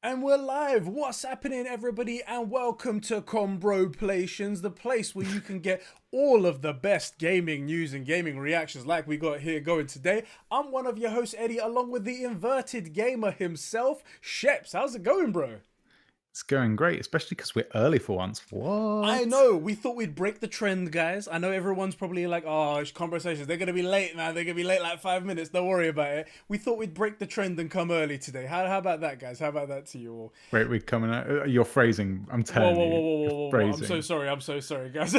And we're live. What's happening, everybody? And welcome to Conbrosations, the place where you can get all of the best gaming news and gaming reactions like we got here going today. I'm one of your hosts, Eddie, along with the inverted gamer himself, Sheps. How's it going, bro? It's going great, especially because we're early for once. I What? know, we thought we'd break the trend, guys. I know everyone's probably like, oh, it's Conversations. They're going to be late, man. They're going to be late like 5 minutes. Don't worry about it. We thought we'd break the trend and come early today. How about that, guys? How about that to you all? Wait, we're coming out. Your phrasing, I'm Whoa, telling whoa, whoa, you, whoa, your whoa, whoa, whoa. phrasing. I'm so sorry, guys.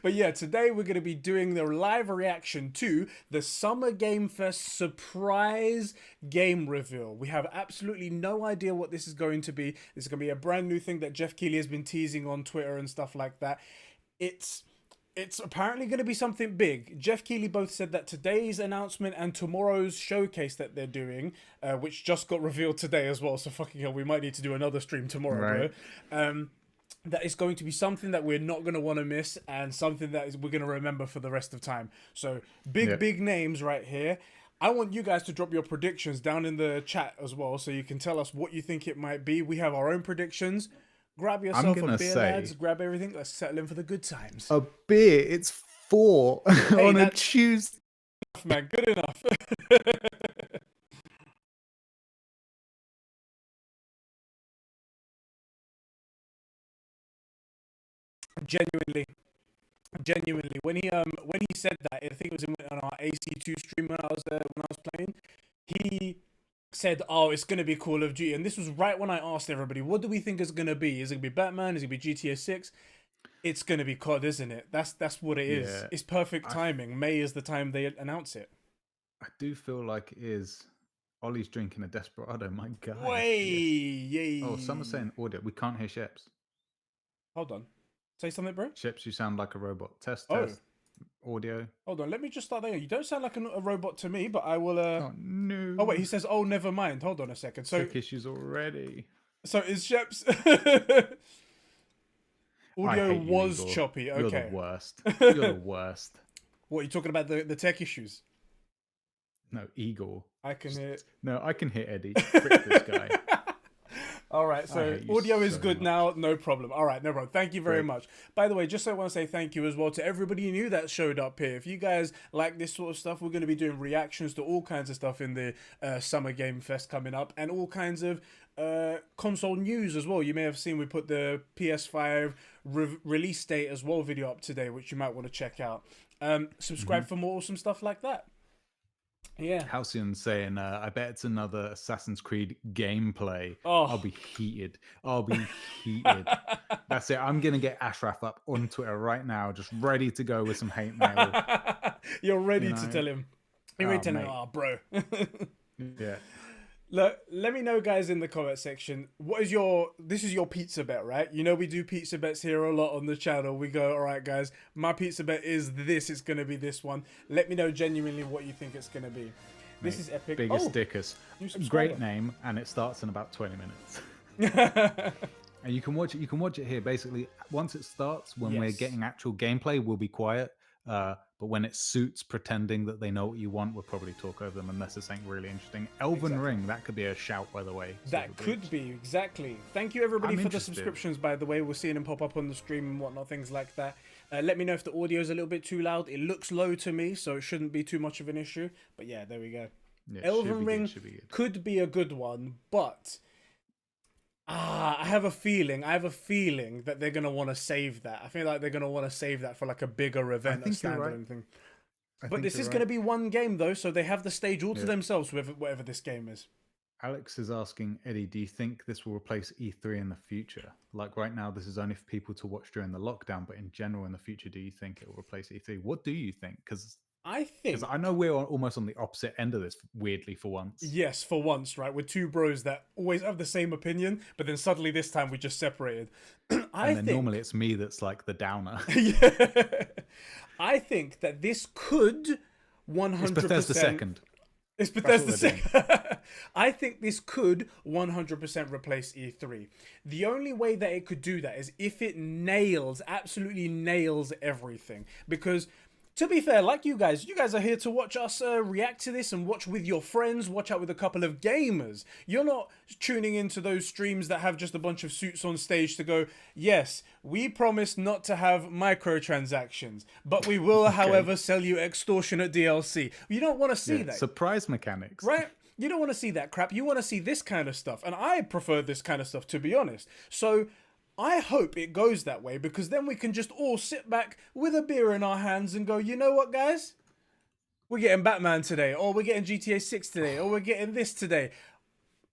But yeah, today we're going to be doing the live reaction to the Summer Game Fest surprise game reveal. We have absolutely no idea what this is going to be. This is going to be a brand new thing that Geoff Keighley has been teasing on Twitter and stuff like that. It's apparently going to be something big. Geoff Keighley both said that today's announcement and tomorrow's showcase that they're doing, which just got revealed today as well. So fucking hell, we might need to do another stream tomorrow, Right. bro. That is going to be something that we're not going to want to miss and something that we're going to remember for the rest of time. So big names right here. I want you guys to drop your predictions down in the chat as well, so you can tell us what you think it might be. We have our own predictions. Grab yourself a gonna beer, say- lads. Grab everything. Let's settle in for the good times. A beer, it's 4 on a that's- Tuesday. Man, good enough. Genuinely, when he said that, I think it was on our AC2 stream when I was playing, he said, "Oh, it's gonna be Call of Duty," and this was right when I asked everybody, "What do we think it's gonna be? Is it gonna be Batman? Is it gonna be GTA 6?" It's gonna be COD, isn't it? That's what it is. Yeah. It's perfect timing. May is the time they announce it. I do feel like it is. Ollie's drinking a Desperado. My God. Way, Yes. yay! Oh, someone's saying audio. We can't hear Sheps. Hold on. Say something, bro. Sheps, you sound like a robot. Test. Oh. Audio. Hold on. Let me just start there. You don't sound like a robot to me, but I will. Oh no. Oh wait, he says, "Oh, never mind." Hold on a second. So Tech issues already. So is Sheps I audio hate you, was Igor. choppy. You're Okay. the worst. You're the worst. What are you talking about? The tech issues? No, Igor. I can hear. No, I can hear Eddie. Frick this guy. All right, so hate you audio is so good much. now, no problem. All right, no problem. Thank you very Great. much. By the way, just so I want to say thank you as well to everybody new that showed up here. If you guys like this sort of stuff, we're going to be doing reactions to all kinds of stuff in the Summer Game Fest coming up, and all kinds of console news as well. You may have seen we put the PS5 release date as well video up today, which you might want to check out. Subscribe for more awesome stuff like that. Yeah. Halcyon saying, I bet it's another Assassin's Creed gameplay. Oh. I'll be heated. I'll be heated. That's it. I'm going to get Ashraf up on Twitter right now, just ready to go with some hate mail. You're ready You to know? tell him. You're ready to tell him, mate. oh, bro. Yeah. Look, let me know, guys, in the comment section. What is this is your pizza bet, right? You know we do pizza bets here a lot on the channel. We go, all right, guys, my pizza bet is this. It's going to be this one. Let me know genuinely what you think it's going to be. This is epic. Biggest Dickus. new subscriber. Great name, and it starts in about 20 minutes. And you can watch it. You can watch it here. Basically, once it starts, when we're Yes. getting actual gameplay, we'll be quiet. But when it suits pretending that they know what you want, we'll probably talk over them unless it's something really interesting. Elven Ring, that could be a shout, by the way. That could be, exactly. Thank you, everybody, I'm for interested. the subscriptions, by the way. We're seeing them pop up on the stream and whatnot, things like that. Let me know if the audio is a little bit too loud. It looks low to me, so it shouldn't be too much of an issue. But yeah, there we go. Yeah, Elven Ring should be good. could be a good one, but I have a feeling that they're gonna want to save that. I feel like they're gonna want to save that for like a bigger event, a think you're standalone right. thing. I But think this you're is right. gonna be one game though, so they have the stage all to Yeah. themselves, whatever this game is. Alex is asking, Eddie, do you think this will replace E3 in the future? Like right now, this is only for people to watch during the lockdown, but in general, in the future, do you think it will replace E3? What do you think? Because I think I know we're almost on the opposite end of this, weirdly, for once. yes, for once, right? We're two bros that always have the same opinion, but then suddenly this time we just separated. And then normally it's me that's like the downer. Yeah. I think that this could 100%. It's Bethesda second. It's That's Bethesda what they're second. I think this could 100% replace E3. The only way that it could do that is if it absolutely nails everything. Because To be fair, like you guys are here to watch us react to this and watch with your friends, watch out with a couple of gamers. You're not tuning into those streams that have just a bunch of suits on stage to go, yes, we promise not to have microtransactions, but we will, however, sell you extortionate DLC. You don't want to see that. Surprise mechanics. Right? You don't want to see that crap. You want to see this kind of stuff. And I prefer this kind of stuff, to be honest. So I hope it goes that way, because then we can just all sit back with a beer in our hands and go, you know what, guys? We're getting Batman today, or we're getting GTA 6 today, or we're getting this today.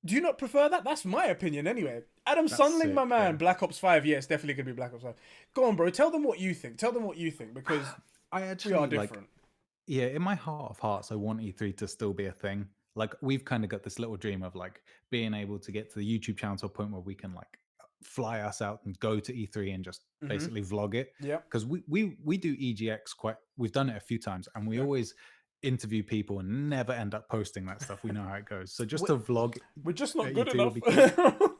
Do you not prefer that? That's my opinion anyway. Adam Sunling, my man. Yeah. Black Ops 5. Yeah, it's definitely going to be Black Ops 5. Go on, bro. Tell them what you think. Tell them what you think, because I actually, we are different. Yeah, in my heart of hearts, I want E3 to still be a thing. Like, we've kind of got this little dream of like being able to get to the YouTube channel to a point where we can like fly us out and go to E3 and just basically vlog it. Yeah. Because we do EGX we've done it a few times, and we always interview people and never end up posting that stuff. We know how it goes. So just to vlog, we're just not good E3 enough. cool.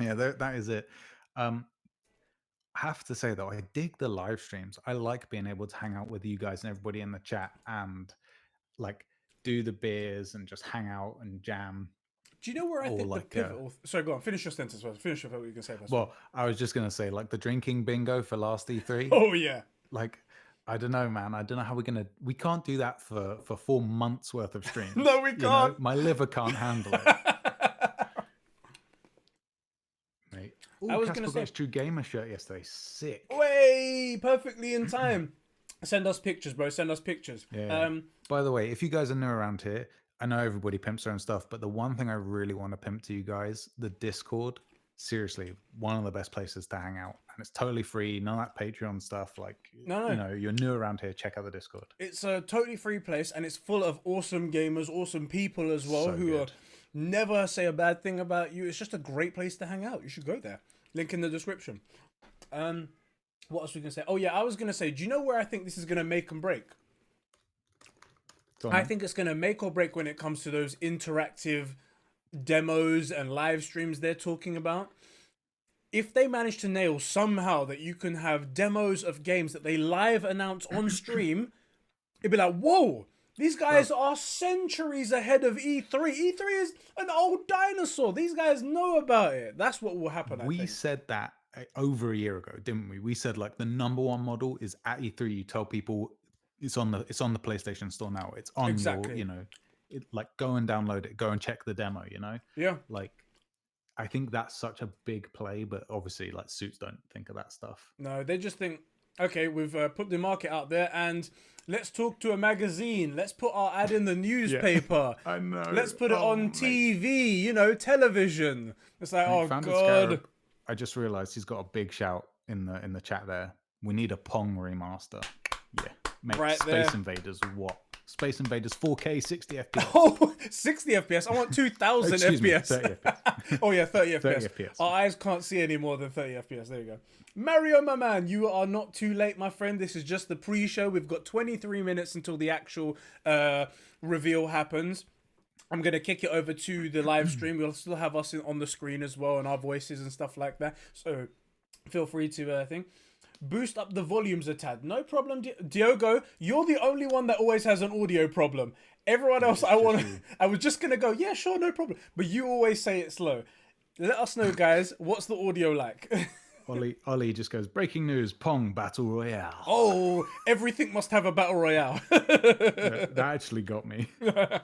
Yeah, that is it. I have to say though, I dig the live streams. I like being able to hang out with you guys and everybody in the chat and like do the beers and just hang out and jam. Do you know where I think like, the pivotal... Sorry, go on. Finish your sentence first. Finish what you can say first. Well, I was just going to say, like, the drinking bingo for last E3. Oh, yeah. Like, I don't know, man. I don't know how we're going to... We can't do that for 4 months worth of streams. No, we can't. You know? My liver can't handle it. Mate. Ooh, I was going to say... True Gamer shirt yesterday. Sick. Way! Perfectly in time. Send us pictures, bro. Send us pictures. Yeah. By the way, if you guys are new around here... I know everybody pimps their own stuff, but the one thing I really want to pimp to you guys, the Discord, seriously, one of the best places to hang out. And it's totally free, none of that Patreon stuff. Like, no. You know, you're new around here, check out the Discord. It's a totally free place, and it's full of awesome gamers, awesome people as well, who are never say a bad thing about you. It's just a great place to hang out. You should go there. Link in the description. What else were we going to say? Oh, yeah, I was going to say, do you know where I think this is going to make and break? I think it's going to make or break when it comes to those interactive demos and live streams they're talking about. If they manage to nail somehow that you can have demos of games that they live announce on stream, it'd be like, whoa, these guys are centuries ahead of E3. E3 is an old dinosaur. These guys know about it. That's what will happen, I think. We said that over a year ago, didn't we? We said like the #1 model is at E3. You tell people... It's on the PlayStation Store now. It's on your, you know, like go and download it. Go and check the demo. You know, Like, I think that's such a big play, but obviously, like suits don't think of that stuff. No, they just think, okay, we've put the market out there, and let's talk to a magazine. Let's put our ad in the newspaper. I know. Let's put it on TV. You know, television. It's like, oh god. I just realized he's got a big shout in the chat there. We need a Pong remaster. Yeah. Mate, right Space there. Invaders, what? Space Invaders 4K 60 FPS. Oh, 60 FPS. I want 2000 FPS. Me, 30 FPS. Oh, yeah, 30 FPS. 30 FPS. Our eyes can't see any more than 30 FPS. There you go. Mario, my man, you are not too late, my friend. This is just the pre-show. We've got 23 minutes until the actual reveal happens. I'm going to kick it over to the live stream. We'll still have us on the screen as well and our voices and stuff like that. So feel free to think. Boost up the volumes a tad. No problem, Diogo. You're the only one that always has an audio problem. Everyone else, I was just going to go, yeah, sure, no problem. But you always say it's slow. Let us know, guys, what's the audio like? Ollie just goes, breaking news, Pong Battle Royale. Oh, everything must have a Battle Royale. That actually got me. Let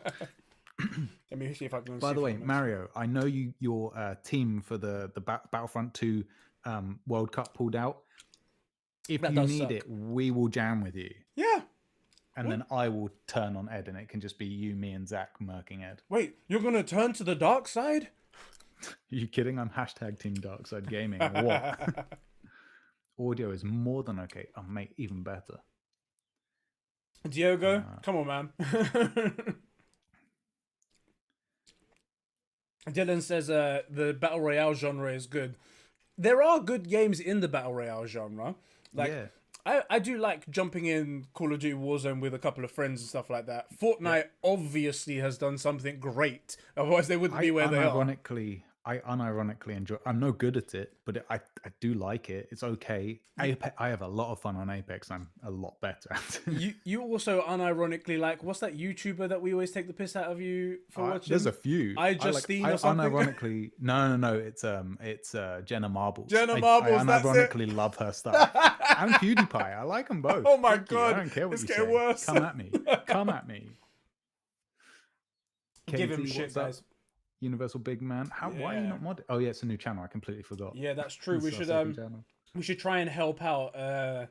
me see if I can... By the way, Mario, I know your team for the Battlefront 2 World Cup pulled out. If you need it, we will jam with you. Yeah. And then I will turn on Ed, and it can just be you, me, and Zach murking Ed. Wait, you're going to turn to the dark side? Are you kidding? I'm hashtag Team Darkside Gaming. What? Audio is more than okay. Oh, mate, even better. Diogo, come on, man. Dylan says the Battle Royale genre is good. There are good games in the Battle Royale genre. Like, I do like jumping in Call of Duty Warzone with a couple of friends and stuff like that. Fortnite obviously has done something great. Otherwise, they wouldn't be where they are. I unironically enjoy. I'm no good at it, but I do like it. It's okay. I have a lot of fun on Apex. I'm a lot better at it. You also unironically like, what's that YouTuber that we always take the piss out of you for There's watching? a few. I I like. Justine I or something. unironically. No. It's Jenna Marbles. Jenna I Marbles, that's it. unironically love her stuff. And PewDiePie. I like them both. Oh my Fuck you. I god, don't care what it's you getting say. worse. Come at me. Come at me. Give him KT, shit, what's up? guys. Universal Big Man. How? Why are you Yeah, not mod? Oh yeah, it's a new channel. I completely forgot. yeah, that's true. This We is our should second channel. we should try and help out.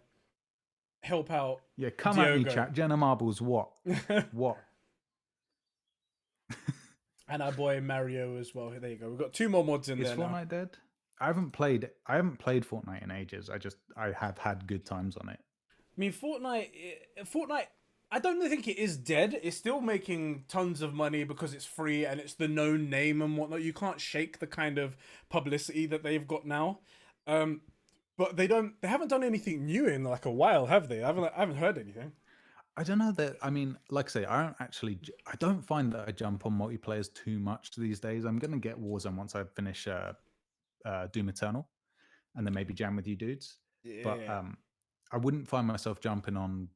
Help out. Yeah, come Diogo. at me, chat. Jenna Marbles. What? What? And our boy Mario as well. There you go. We've got 2 more mods in Is there Fortnite now. dead? I haven't played Fortnite in ages. I have had good times on it. I mean, Fortnite. I don't think it is dead. It's still making tons of money because it's free and it's the known name and whatnot. You can't shake the kind of publicity that they've got now. But they haven't done anything new in like a while, have they? I haven't heard anything. I don't know that. I mean, like I say, I don't find that I jump on multiplayers too much these days. I'm gonna get Warzone once I finish Doom Eternal, and then maybe jam with you dudes. Yeah. But I wouldn't find myself jumping on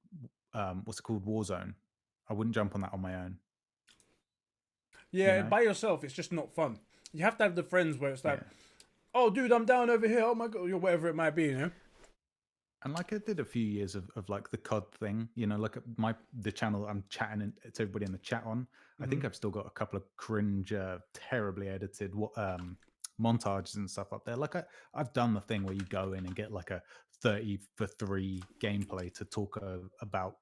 what's it called, Warzone. I wouldn't jump on that on my own. Yeah, You know? by yourself, it's just not fun. You have to have the friends where it's like, Yeah. oh, dude, I'm down over here. Oh my god, or whatever it might be, you know. And like I did a few years of like the COD thing, you know, like the channel I'm chatting and it's everybody in the chat on. I think I've still got a couple of cringe, terribly edited montages and stuff up there. Like I've done the thing where you go in and get like a 30 for 3 gameplay to talk about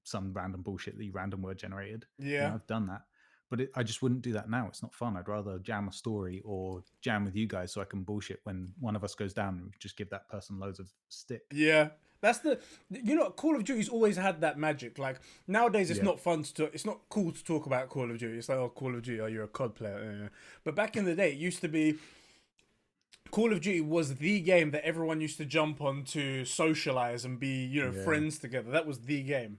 some random bullshit that you random word generated. Yeah. You know, I've done that. But I just wouldn't do that now. It's not fun. I'd rather jam a story or jam with you guys so I can bullshit when one of us goes down and just give that person loads of stick. Yeah. That's Call of Duty's always had that magic. Like nowadays, it's not fun it's not cool to talk about Call of Duty. It's like, oh, Call of Duty, oh, you're a COD player. But back in the day, it used to be Call of Duty was the game that everyone used to jump on to socialize and be, friends together. That was the game.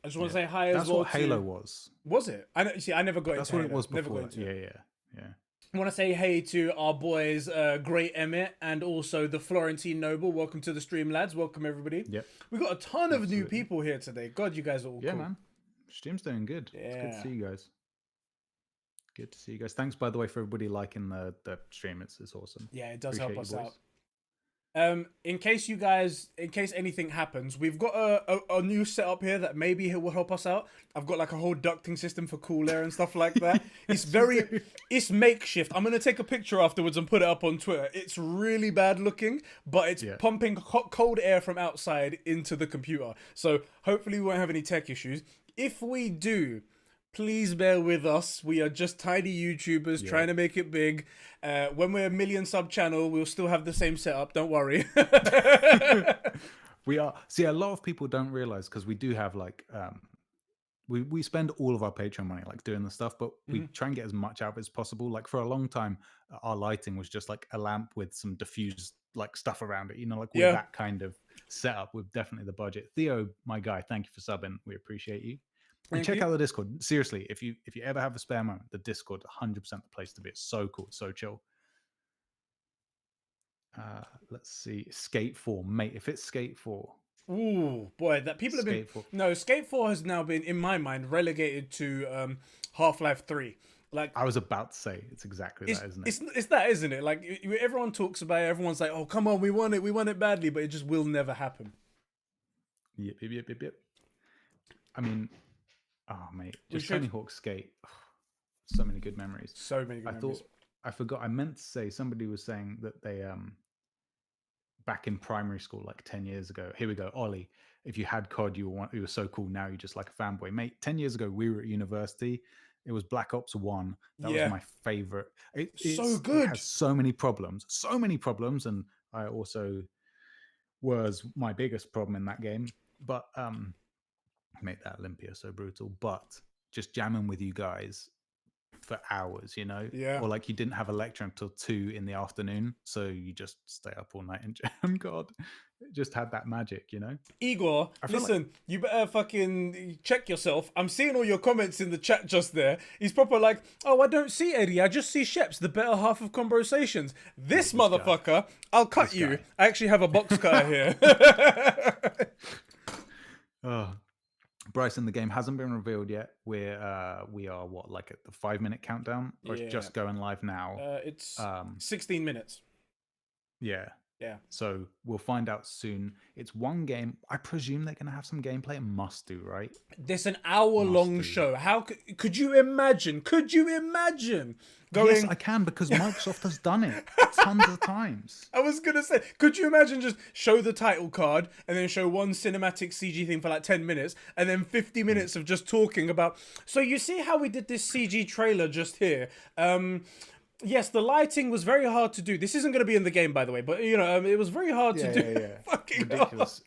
I just want to say hi as well. That's what Halo was. Was it? I never got into That's what Halo. it was Never before. got into it. Yeah. I want to say hey to our boys, Great Emmett, and also the Florentine Noble. Welcome to the stream, lads. Welcome, everybody. Yep. We got a ton of new people here today. God, you guys are all cool. Man. Stream's doing good. Yeah. It's good to see you guys. Good to see you guys. Thanks, by the way, for everybody liking the stream. It's awesome. Yeah, it does Appreciate help us you, out. boys. In case anything happens, we've got a new setup here that maybe will help us out. I've got like a whole ducting system for cool air and stuff like that. It's makeshift. I'm gonna take a picture afterwards and put it up on Twitter. It's really bad looking, but it's pumping cold air from outside into the computer. So hopefully we won't have any tech issues. If we do, please bear with us. We are just tiny YouTubers trying to make it big. When we're a million sub channel, we'll still have the same setup. Don't worry. We are. See, a lot of people don't realize because we do have like, we spend all of our Patreon money like doing the stuff, but we try and get as much out as possible. Like for a long time, our lighting was just like a lamp with some diffused like stuff around it. You know, like with that kind of setup, with definitely the budget. Theo, my guy, thank you for subbing. We appreciate you. And check out the Discord. Seriously, if you ever have a spare moment, the Discord 100% the place to be. It's so cool, so chill. Let's see, Skate 4, mate. If it's Skate 4, ooh boy, that people have been. No, Skate 4 has now been, in my mind, relegated to Half-Life 3. Like I was about to say, it's exactly that, isn't it? It's that, isn't it? Like everyone talks about it. Everyone's like, "Oh, come on, we won it badly," but it just will never happen. Yep. I mean. Oh, mate. Just Tony Hawk Skate. Oh, so many good memories. So many good memories. I forgot. I meant to say, somebody was saying that they, back in primary school, like 10 years ago, here we go. Ollie, if you had COD, you were so cool. Now you're just like a fanboy. Mate, 10 years ago, we were at university. It was Black Ops 1. That was my favorite. It's so good. It has so many problems. And I also was my biggest problem in that game. But, make that Olympia so brutal, but just jamming with you guys, for hours, you know? Yeah. Or like you didn't have a lecture until 2 in the afternoon, so you just stay up all night and jam. God, it just had that magic, you know? Igor, I feel listen, you better fucking check yourself. I'm seeing all your comments in the chat just there. He's proper like, oh, I don't see Eddie. I just see Sheps, the better half of Conbrosations. This motherfucker, I'll cut you. I actually have a box cutter here. Oh, Bryson, the game hasn't been revealed yet. We are what, like at the 5-minute countdown, or it's just going live now? It's 16 minutes. Yeah. Yeah. So we'll find out soon. It's one game. I presume they're going to have some gameplay. It must do, right? This an hour-long show. How could you imagine? Could you imagine going? Yes, I can, because Microsoft has done it tons of times. I was gonna say, could you imagine just show the title card and then show one cinematic CG thing for like 10 minutes and then 50 minutes of just talking about. So you see how we did this CG trailer just here. Yes, the lighting was very hard to do. This isn't going to be in the game, by the way, but you know, it was very hard to do. Yeah. Fucking ridiculous.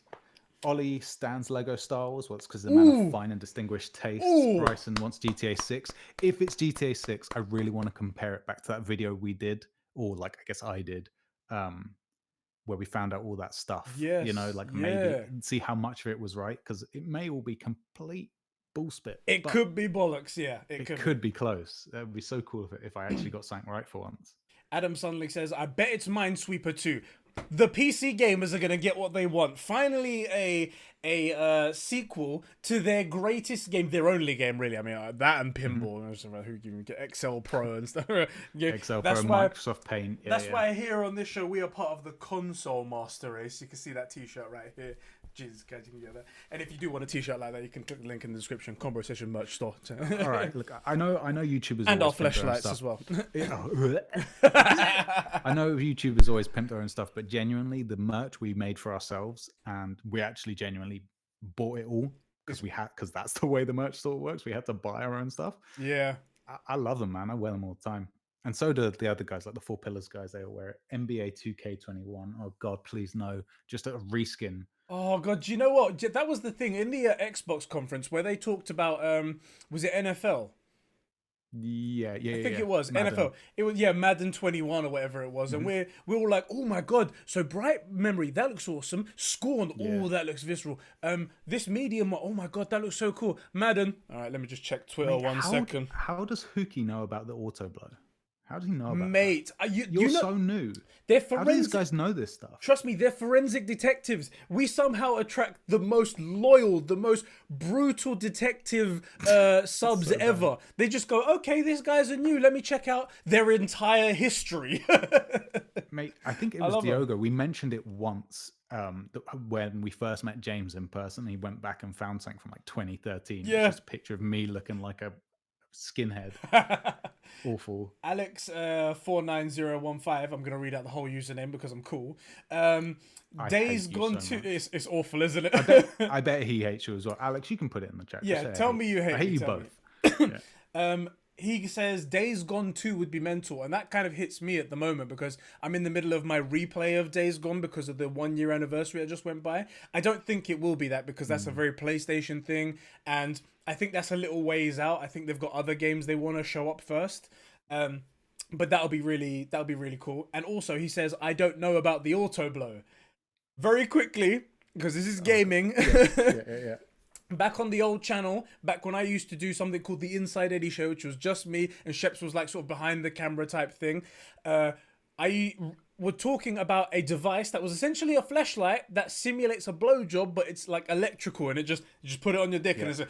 Ollie stands Lego Star Wars. Well, it's because the man of fine and distinguished tastes. Bryson wants GTA 6. If it's GTA 6, I really want to compare it back to that video we did, or like I guess I did, where we found out all that stuff. Yes, you know, like maybe see how much of it was right, because it may all be complete bullspit. It could be bollocks, yeah. It could be close. That would be so cool if I actually got something right for once. Adam Sunlick says, I bet it's Minesweeper 2. The PC gamers are going to get what they want. Finally, a sequel to their greatest game, their only game, really. I mean, that and pinball. Who can get Excel Pro and stuff. Excel Pro, Microsoft Paint. That's why here on this show, we are part of the console master race. You can see that t-shirt right here. Jesus Christ, you can get that. And if you do want a t-shirt like that, you can click the link in the description. Conversation merch store. All right, look, I know YouTubers and our fleshlights as well. I know YouTubers always pimp their own stuff, but genuinely, the merch we made for ourselves, and we actually genuinely bought it all because that's the way the merch store works. We had to buy our own stuff. Yeah, I love them, man. I wear them all the time. And so do the other guys, like the 4 Pillars guys. They all wear it. NBA 2K21. Oh God, please no! Just a reskin. Oh God, do you know what? That was the thing in the Xbox conference where they talked about was it NFL? Yeah. I think it was Madden. NFL. It was Madden 21 or whatever it was, and we're all like, oh my God! So Bright Memory, that looks awesome. Scorn, that looks visceral. This Medium, oh my God, that looks so cool. Madden. All right, let me just check Twitter 1 second. How does Hookie know about the auto blow? How does he know about Mate, that? You're so new. They're How do these guys know this stuff? Trust me, they're forensic detectives. We somehow attract the most loyal, the most brutal detective subs ever. They just go, okay, these guys are new. Let me check out their entire history. Mate, I think it was Diogo. We mentioned it once when we first met James in person. He went back and found something from like 2013. Yeah. It's just a picture of me looking like a skinhead. Awful. Alex 49015. I'm gonna read out the whole username because I'm cool. Days Gone so 2. It's awful, isn't it? I bet he hates you as well. Alex, you can put it in the chat. Yeah, tell me you hate me. I hate you both. He says Days Gone 2 would be mental, and that kind of hits me at the moment because I'm in the middle of my replay of Days Gone because of the 1-year anniversary that just went by. I don't think it will be that because that's a very PlayStation thing, and I think that's a little ways out. I think they've got other games they want to show up first. But that'll be really cool. And also he says, I don't know about the auto blow. Very quickly, because this is gaming. Yeah. Back on the old channel, back when I used to do something called the Inside Eddie Show, which was just me and Sheps was like sort of behind the camera type thing. I were talking about a device that was essentially a fleshlight that simulates a blowjob, but it's like electrical, and you just put it on your dick and it's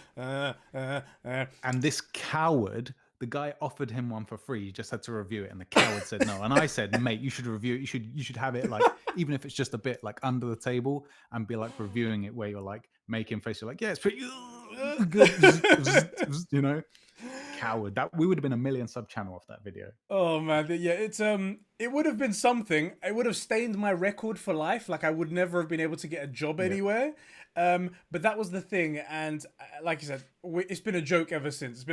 And this coward, the guy offered him one for free. He just had to review it, and the coward said no. And I said, mate, you should review it. You should have it like, even if it's just a bit like under the table, and be like reviewing it where you're like making face. You're like, yeah, it's pretty good. You know, coward. That we would have been a 1 million sub channel off that video. Oh man, yeah, it's it would have been something. It would have stained my record for life. Like I would never have been able to get a job anywhere. But that was the thing, and like you said, it's been a joke ever since.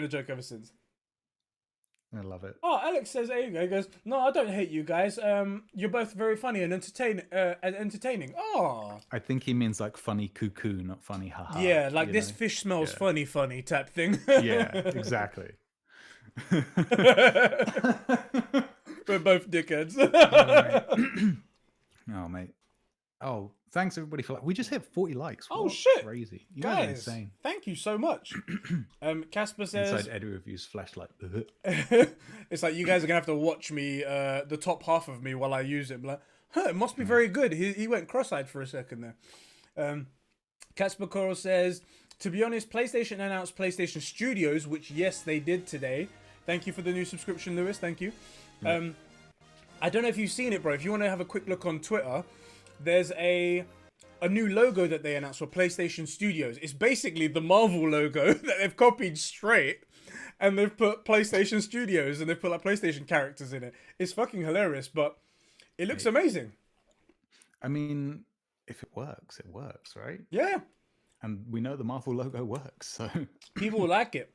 I love it. Oh, Alex says, there you go. He goes, no, I don't hate you guys. You're both very funny and entertaining. Oh. I think he means like funny cuckoo, not funny haha. Yeah, like this fish smells funny type thing. Yeah, exactly. We're both dickheads. Oh, mate. Oh, thanks everybody for we just hit 40 likes. Oh what? shit, Crazy. You guys are guys! insane. Thank you so much. Casper says Inside Eddie Reviews flashlight. it's like you guys are gonna have to watch me, the top half of me while I use it. Like, it must be very good. He went cross-eyed for a second there. Casper Coral says, to be honest, PlayStation announced PlayStation Studios, which yes they did today. Thank you for the new subscription, Lewis. Thank you. I don't know if you've seen it, bro. If you want to have a quick look on Twitter, there's a new logo that they announced for PlayStation Studios. It's basically the Marvel logo that they've copied straight, and they've put PlayStation Studios and they've put like PlayStation characters in it. It's fucking hilarious, but it looks amazing. I mean, if it works, right? Yeah. And we know the Marvel logo works, so people like it.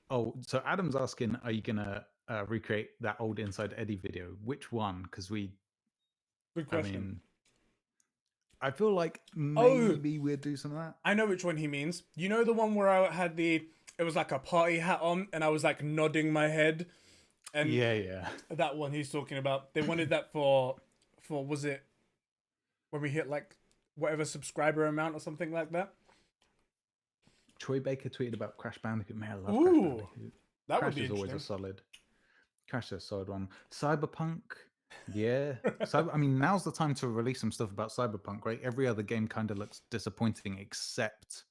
Oh, so Adam's asking, are you gonna recreate that old Inside Eddie video? Which one? Because Good question. I mean, I feel like maybe we'll do some of that. I know which one he means. You know the one where I had it was like a party hat on, and I was like nodding my head. And yeah. That one he's talking about. They wanted that for was it when we hit like whatever subscriber amount or something like that? Troy Baker tweeted about Crash Bandicoot. Man, I love Crash Bandicoot. That Crash would be is always a solid. Crash is a solid one. Cyberpunk, yeah. I mean, now's the time to release some stuff about Cyberpunk, right? Every other game kind of looks disappointing, except,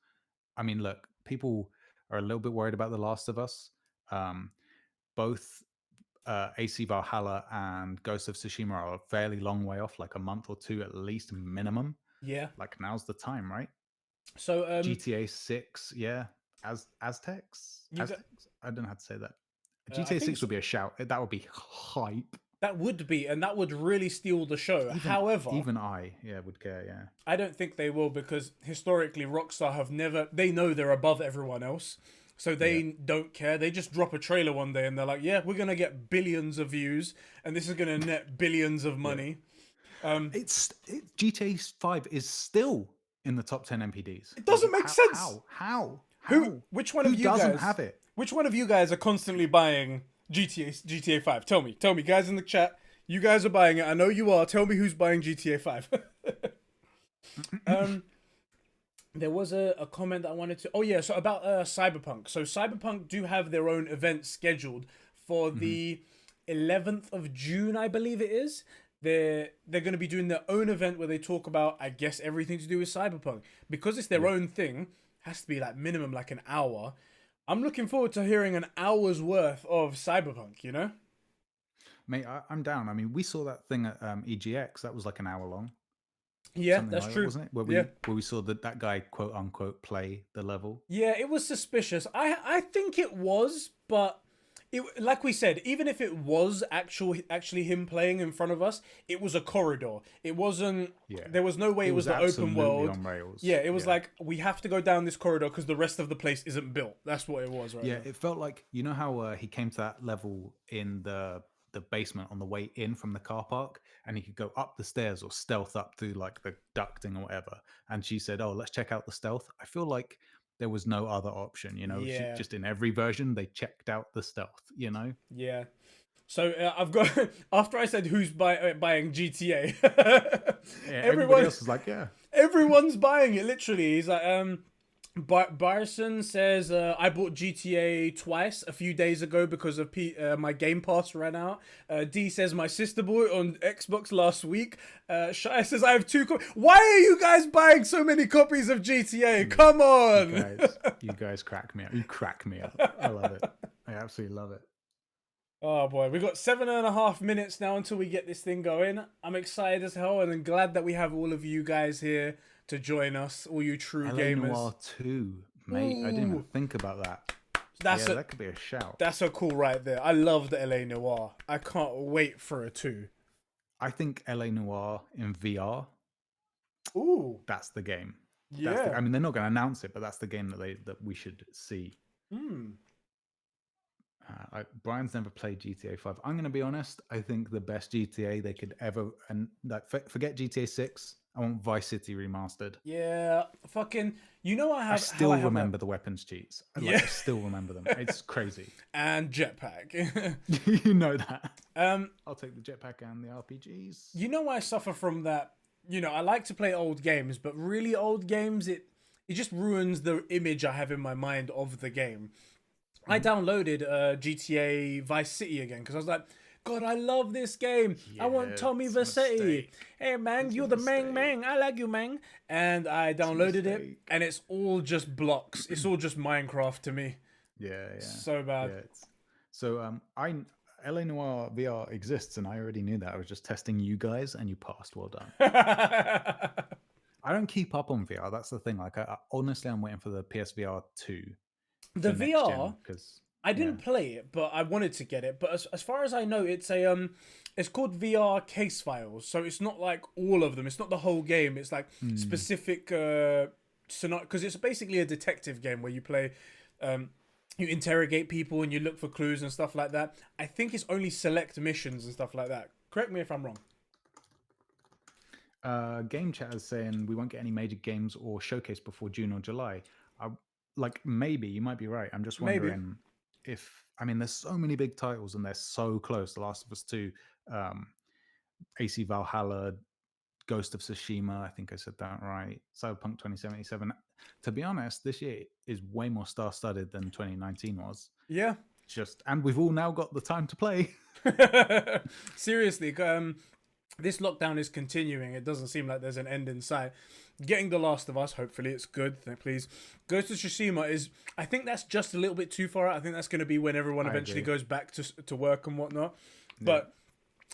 I mean, look, people are a little bit worried about The Last of Us. Both AC Valhalla and Ghost of Tsushima are a fairly long way off, like a month or two at least minimum. Yeah. Like now's the time, right? So GTA 6, yeah. Aztecs? I don't know how to say that. GTA 6 would be a shout. That would be hype. That would be, and that would really steal the show. However, even would care, yeah. I don't think they will, because historically Rockstar have never, they know they're above everyone else. So they don't care. They just drop a trailer one day and they're like, yeah, we're going to get billions of views and this is going to net billions of money. GTA 5 is still in the top 10 NPDs. It doesn't make sense. How? Which one of you guys doesn't have it? Which one of you guys are constantly buying GTA 5? Tell me, guys in the chat. You guys are buying it. I know you are. Tell me who's buying GTA 5. There was a comment that I wanted to... Oh, yeah, so about Cyberpunk. So Cyberpunk do have their own event scheduled for the 11th of June, I believe it is. They're going to be doing their own event where they talk about, I guess, everything to do with Cyberpunk. Because it's their own thing, has to be like minimum like an hour. I'm looking forward to hearing an hour's worth of Cyberpunk, you know? Mate, I'm down. I mean, we saw that thing at EGX. That was like an hour long. Yeah, that's like true. That, wasn't it? Where we saw that guy, quote unquote, play the level. Yeah, it was suspicious. I think it was, but like we said, even if it was actually him playing in front of us, it was a corridor. It wasn't. Yeah. There was no way it was the open world. On rails. Yeah, it was like we have to go down this corridor because the rest of the place isn't built. That's what it was, right? Yeah, it felt like, you know how he came to that level in the basement on the way in from the car park, and he could go up the stairs or stealth up through like the ducting or whatever. And she said, "Oh, let's check out the stealth." I feel like there was no other option, you know. Yeah. Just in every version they checked out the stealth, you know. Yeah. So I've got after I said who's buying GTA, everybody else is like, yeah, everyone's buying it. Literally, he's like, Byerson says, I bought GTA twice a few days ago because of my Game Pass ran out. D says, my sister bought it on Xbox last week. Shai says, I have 2 copies. Why are you guys buying so many copies of GTA? Come on! You guys crack me up. You crack me up. I love it. I absolutely love it. Oh boy, we've got 7.5 minutes now until we get this thing going. I'm excited as hell, and I'm glad that we have all of you guys here to join us, all you true gamers. Noir 2, mate. Ooh. I didn't even think about that. That could be a shout. That's a cool right there. I love the LA Noir. I can't wait for a 2. I think LA Noir in VR. Ooh, that's the game. Yeah. I mean, they're not going to announce it, but that's the game that we should see. Brian's never played GTA 5. I'm going to be honest. I think the best GTA they could ever, and like forget GTA 6. I want Vice City remastered. Yeah, fucking. You know I still remember that. the weapons cheats. Yeah, I still remember them. It's crazy. and jetpack. You know that. um, I'll take the jetpack and the RPGs. you know why I suffer from that. You know, I like to play old games, but really old games, it just ruins the image I have in my mind of the game. I downloaded GTA Vice City again because I was like, God, I love this game. I want Tommy Vercetti. Hey, man, you're the man. I like you, man. And I downloaded it, and it's all just blocks. It's all just Minecraft to me. Yeah, yeah. So bad. Yeah, so LA Noir VR exists, and I already knew that. I was just testing you guys, and you passed. Well done. I don't keep up on VR. That's the thing. Like, honestly, I'm waiting for the PSVR 2. The VR, because I didn't play it, but I wanted to get it. But as far as I know, it's it's called VR case files. So it's not like all of them. It's not the whole game. It's like specific scenario, because it's basically a detective game where you play. You interrogate people and you look for clues and stuff like that. I think it's only select missions and stuff like that. Correct me if I'm wrong. Game chat is saying we won't get any major games or showcase before June or July. Maybe you might be right. I'm just wondering if there's so many big titles and they're so close. The Last of Us 2, AC Valhalla, Ghost of Tsushima. I think I said that right. Cyberpunk 2077. To be honest, this year is way more star-studded than 2019 was. Yeah. And we've all now got the time to play. Seriously, this lockdown is continuing. It doesn't seem like there's an end in sight. Getting The Last of Us, hopefully it's good. Please. Ghost of Tsushima is, I think that's just a little bit too far out. I think that's going to be when everyone eventually goes back to work and whatnot. Yeah. But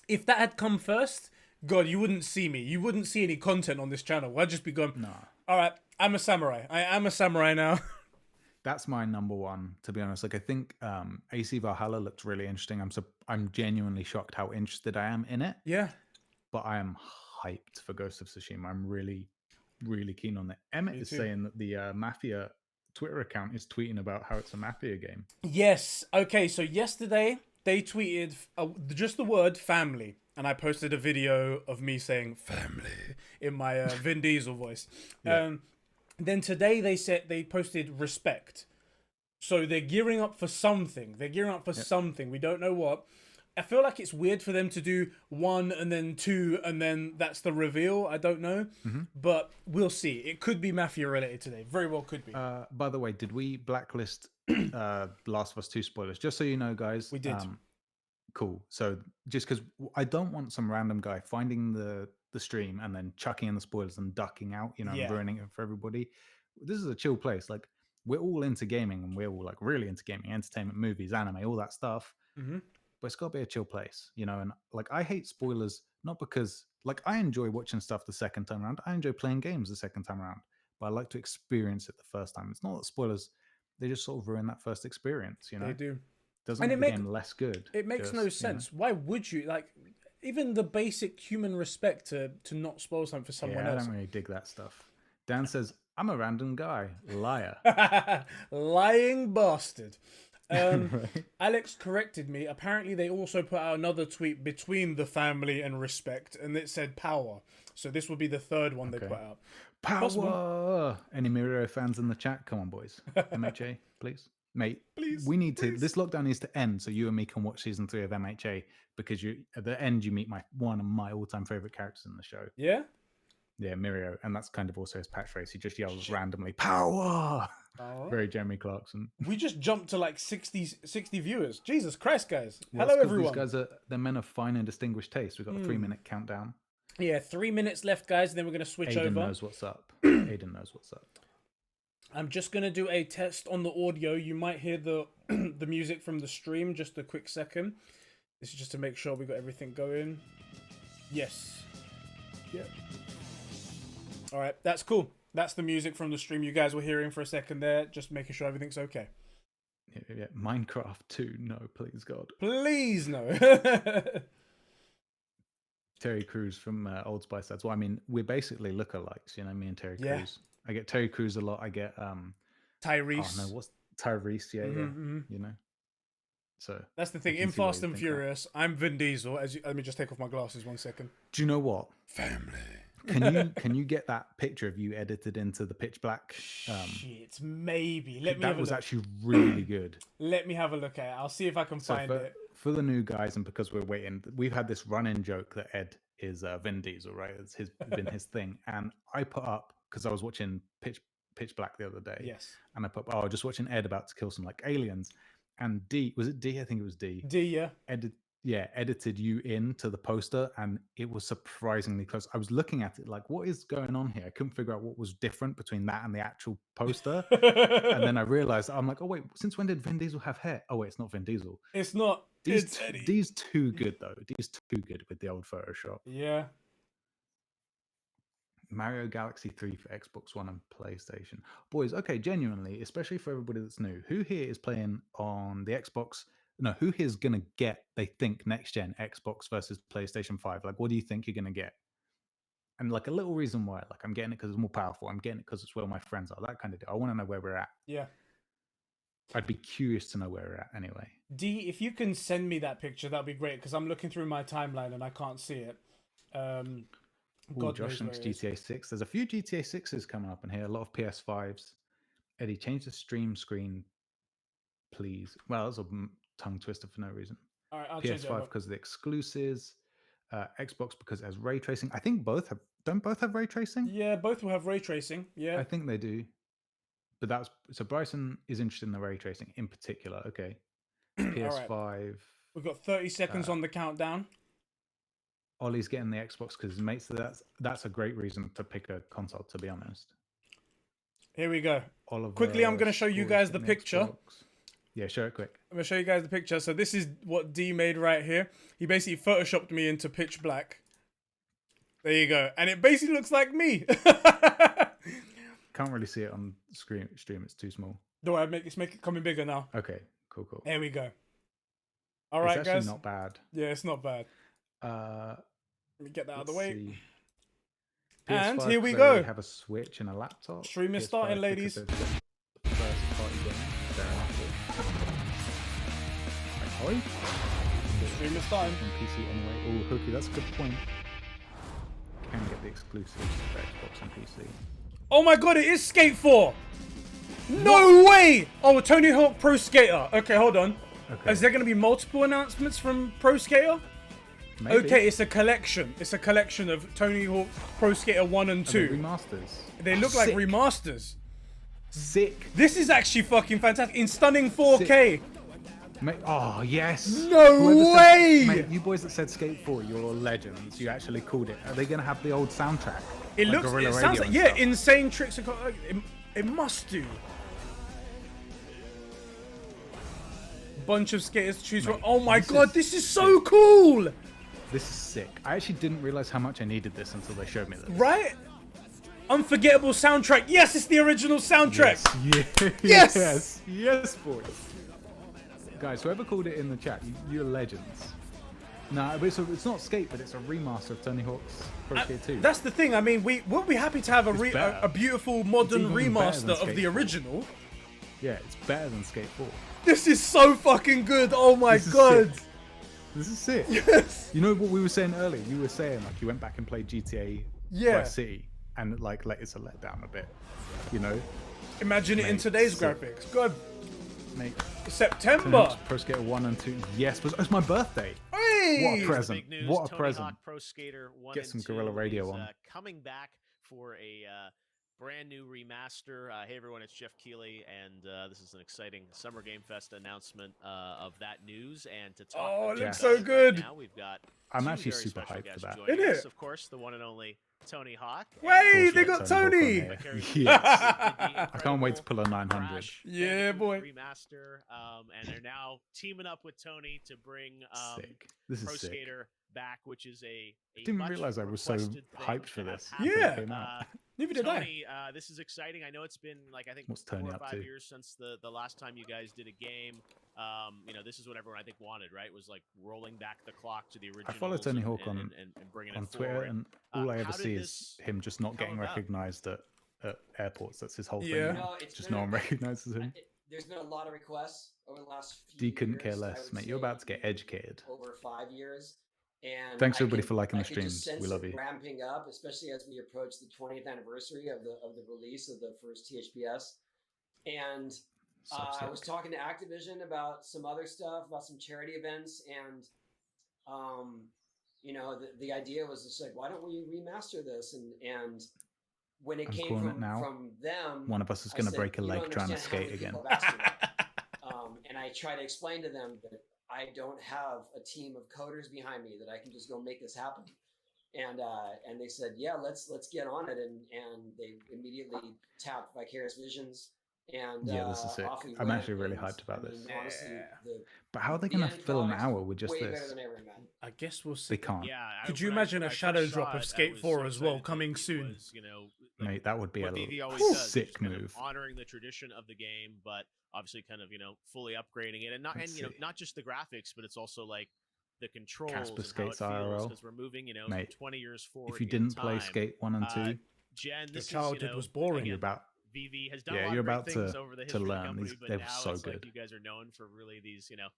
if that had come first, God, you wouldn't see me. You wouldn't see any content on this channel. I'd just be going, no. All right, I'm a samurai. I am a samurai now. That's my number one, to be honest. Like, I think AC Valhalla looks really interesting. I'm genuinely shocked how interested I am in it. Yeah. But I am hyped for Ghost of Tsushima. I'm really, really keen on it. Emmett is saying that the Mafia Twitter account is tweeting about how it's a Mafia game. Yes. Okay, so yesterday they tweeted just the word family. And I posted a video of me saying family in my Vin Diesel voice. Yeah. Then today they posted respect. So they're gearing up for something. Something. We don't know what. I feel like it's weird for them to do 1 and then 2 and then that's the reveal. I don't know. But we'll see. It could be Mafia related today. Very well could be. By the way, did we blacklist Last of Us 2 spoilers? Just so you know, guys. We did. Cool. So just because I don't want some random guy finding the stream and then chucking in the spoilers and ducking out, and ruining it for everybody. This is a chill place. Like, we're all into gaming and we're all like really into gaming, entertainment, movies, anime, all that stuff. But it's got to be a chill place, and like, I hate spoilers, not because like I enjoy watching stuff the second time around. I enjoy playing games the second time around, but I like to experience it the first time. It's not that spoilers, they just sort of ruin that first experience, They do. Doesn't make the game less good. It makes no sense. Why would you, like, even the basic human respect to not spoil something for someone else? I don't really dig that stuff. Dan says, I'm a random guy. Liar. Lying bastard. Right. Alex corrected me. Apparently they also put out another tweet between the family and respect, and it said power. So this will be the third one they put out. Power! Possible. Any Mirio fans in the chat? Come on, boys. MHA, please. Mate, please, we need to. This lockdown needs to end so you and me can watch season 3 of MHA, because at the end you meet one of my all-time favorite characters in the show. Yeah, Mirio, and that's kind of also his catchphrase. He just yells randomly, "Power!" Very Jeremy Clarkson. We just jumped to like 60 viewers. Jesus Christ, guys! Hello, everyone. These guys they're men of fine and distinguished taste. We've got a 3-minute countdown. Yeah, 3 minutes left, guys. And then we're gonna switch over. Aiden knows what's up. Aiden knows what's up. I'm just going to do a test on the audio. You might hear the the music from the stream. Just a quick second. This is just to make sure we got everything going. Yes. Yep. All right, that's cool. That's the music from the stream you guys were hearing for a second there. Just making sure everything's okay. Yeah. Minecraft 2. No, please, God. Please, no. Terry Crews from Old Spice. That's why, we're basically lookalikes, me and Terry Crews. I get Terry Crews a lot. I get Tyrese. Oh no, what's Tyrese? Yeah. So that's the thing. In Fast and Furious, I'm Vin Diesel. Let me just take off my glasses 1 second. Do you know what? Family. Can you get that picture of you edited into the pitch black? Shit, maybe. Let me that have a was look. actually really good. Let me have a look at it. I'll see if I can find it. For the new guys, and because we're waiting, we've had this run-in joke that Ed is Vin Diesel, right? It's been his thing. And I put up, because I was watching Pitch Black the other day. Yes. And I put up, just watching Ed about to kill some like aliens. And was it D? I think it was D. D, yeah. Edited you into the poster, and it was surprisingly close. I was looking at it like, what is going on here? I couldn't figure out what was different between that and the actual poster. And then I realized, I'm like, oh wait, since when did Vin Diesel have hair? Oh wait, it's not Vin Diesel. It's not. It's Eddie. D's too good though. D's too good with the old Photoshop. Yeah. Mario Galaxy 3 for Xbox One and PlayStation. Boys, okay, genuinely, especially for everybody that's new, who here is playing on the Xbox? No, who here is going to get, they think, next gen Xbox versus PlayStation 5? Like, what do you think you're going to get? And like a little reason why, like, I'm getting it because it's more powerful. I'm getting it because it's where my friends are. That kind of deal. I want to know where we're at. Yeah. I'd be curious to know where we're at anyway. D, if you can send me that picture, that'd be great, because I'm looking through my timeline and I can't see it. Josh thinks GTA 6. There's a few GTA 6s coming up in here. A lot of PS5s. Eddie, change the stream screen, please. Well, that's a tongue twister for no reason. All right, I'll PS5 because of the exclusives. Xbox because it has ray tracing. I think don't both have ray tracing? Yeah, both will have ray tracing. Yeah, I think they do. But so Bryson is interested in the ray tracing in particular. Okay. PS5. Right. We've got 30 seconds on the countdown. Ollie's getting the Xbox because his mates. So that's a great reason to pick a console, to be honest. Here we go. Oliver, quickly, I'm going to show you guys the picture. Yeah, show it quick. I'm going to show you guys the picture. So this is what D made right here. He basically photoshopped me into pitch black. There you go. And it basically looks like me. Can't really see it on stream. It's too small. Don't worry, let's make it coming bigger now. Okay, cool. There we go. All right, it's guys. Not bad. Yeah, it's not bad. Let me get that out of the way. See. And PS5, here we go. We have a Switch and a laptop. Stream is starting, ladies. First party game. Stream is starting. On PC anyway. Oh, Hooky, that's a good point. Can get the exclusives for Xbox and PC. Oh my god, it is Skate 4! No way! Oh, Tony Hawk Pro Skater. Okay, hold on. Okay. Is there going to be multiple announcements from Pro Skater? Maybe. Okay, it's a collection. It's a collection of Tony Hawk Pro Skater 1 and 2. Remasters. They look like remasters. Sick. This is actually fucking fantastic. In stunning 4K. Sick. Mate, oh, yes. No way! Mate, you boys that said Skate 4, you're legends. You actually called it. Are they going to have the old soundtrack? It looks, it sounds like, yeah, insane tricks. It must do. Bunch of skaters to choose from. Oh my god, this is so cool! This is sick. I actually didn't realize how much I needed this until they showed me this. Right? Unforgettable soundtrack. Yes, it's the original soundtrack. Yes. Yes, boys. Guys, whoever called it in the chat, you're legends. No, it's not Skate, but it's a remaster of Tony Hawk's Pro Skate 2. That's the thing. I mean, we'll be happy to have a beautiful modern remaster of the original. Yeah, it's better than Skate 4. This is so fucking good. Oh my god. This is sick. Yes. You know what we were saying earlier? You were saying like you went back and played GTA Vice City and like it's a letdown a bit. You know? Imagine it in today's graphics. God. Mate. September. Pro Skater 1 and 2. Yes, it's my birthday. Hey! What a present. What a Tony present. Hawk Pro Skater 1 Get some and 2 Guerrilla Radio on. Coming back for a brand new remaster. Hey everyone, it's Geoff Keighley, and this is an exciting Summer Game Fest announcement of that news. And to talk it looks so good. Right now, we've got I'm actually super hyped for that. Isn't it? Of course, the one and only Tony Hawk. Wait, they got Tony! Yes. I can't wait to pull a 900. Yeah, boy. Remaster, and they're now teaming up with Tony to bring Pro Skater back, which is a I didn't realize I was so hyped for this. Yeah. Neither did Tony, this is exciting. I know it's been like I think 4 or 5 years since the last time you guys did a game. You know, this is what everyone I think wanted, right? Was like rolling back the clock to the original. I follow Tony Hawk on bringing on it Twitter, forward. and all I ever see is him just not getting recognized at airports. That's his whole thing. No, just no one recognizes him. There's been a lot of requests over the last few D couldn't care years, less, mate. You're about to get educated. Over 5 years. And Thanks everybody for liking the I could just streams. sense We love it you. ramping up, especially as we approach the 20th anniversary of the release of the first THPS. And I was talking to Activision about some other stuff, about some charity events, and you know, the idea was just like, why don't we remaster this? And when it came from them, one of us is going to break a leg trying to skate again. And I try to explain to them that I don't have a team of coders behind me that I can just go make this happen. And they said, yeah, let's get on it. And they immediately tapped Vicarious Visions. And yeah, this is sick. I'm actually really hyped about this. Honestly, but how are they going to fill an hour with just this? I guess we'll see. They can't. Yeah. Could you imagine a shadow drop of Skate 4 as well coming soon? Was, you know, mate, that would be a sick move. Honoring the tradition of the game, but obviously kind of, you know, fully upgrading it, and you know, not just the graphics, but it's also like the controls Casper and how it Skates feels, IRL. because we're moving, you know, mate, 20 years forward. If you didn't play Skate 1 and 2, Jen, your childhood was boring. You're about VV has done a lot of great things over the history of the company, but now it's like you guys are known for really these, you know,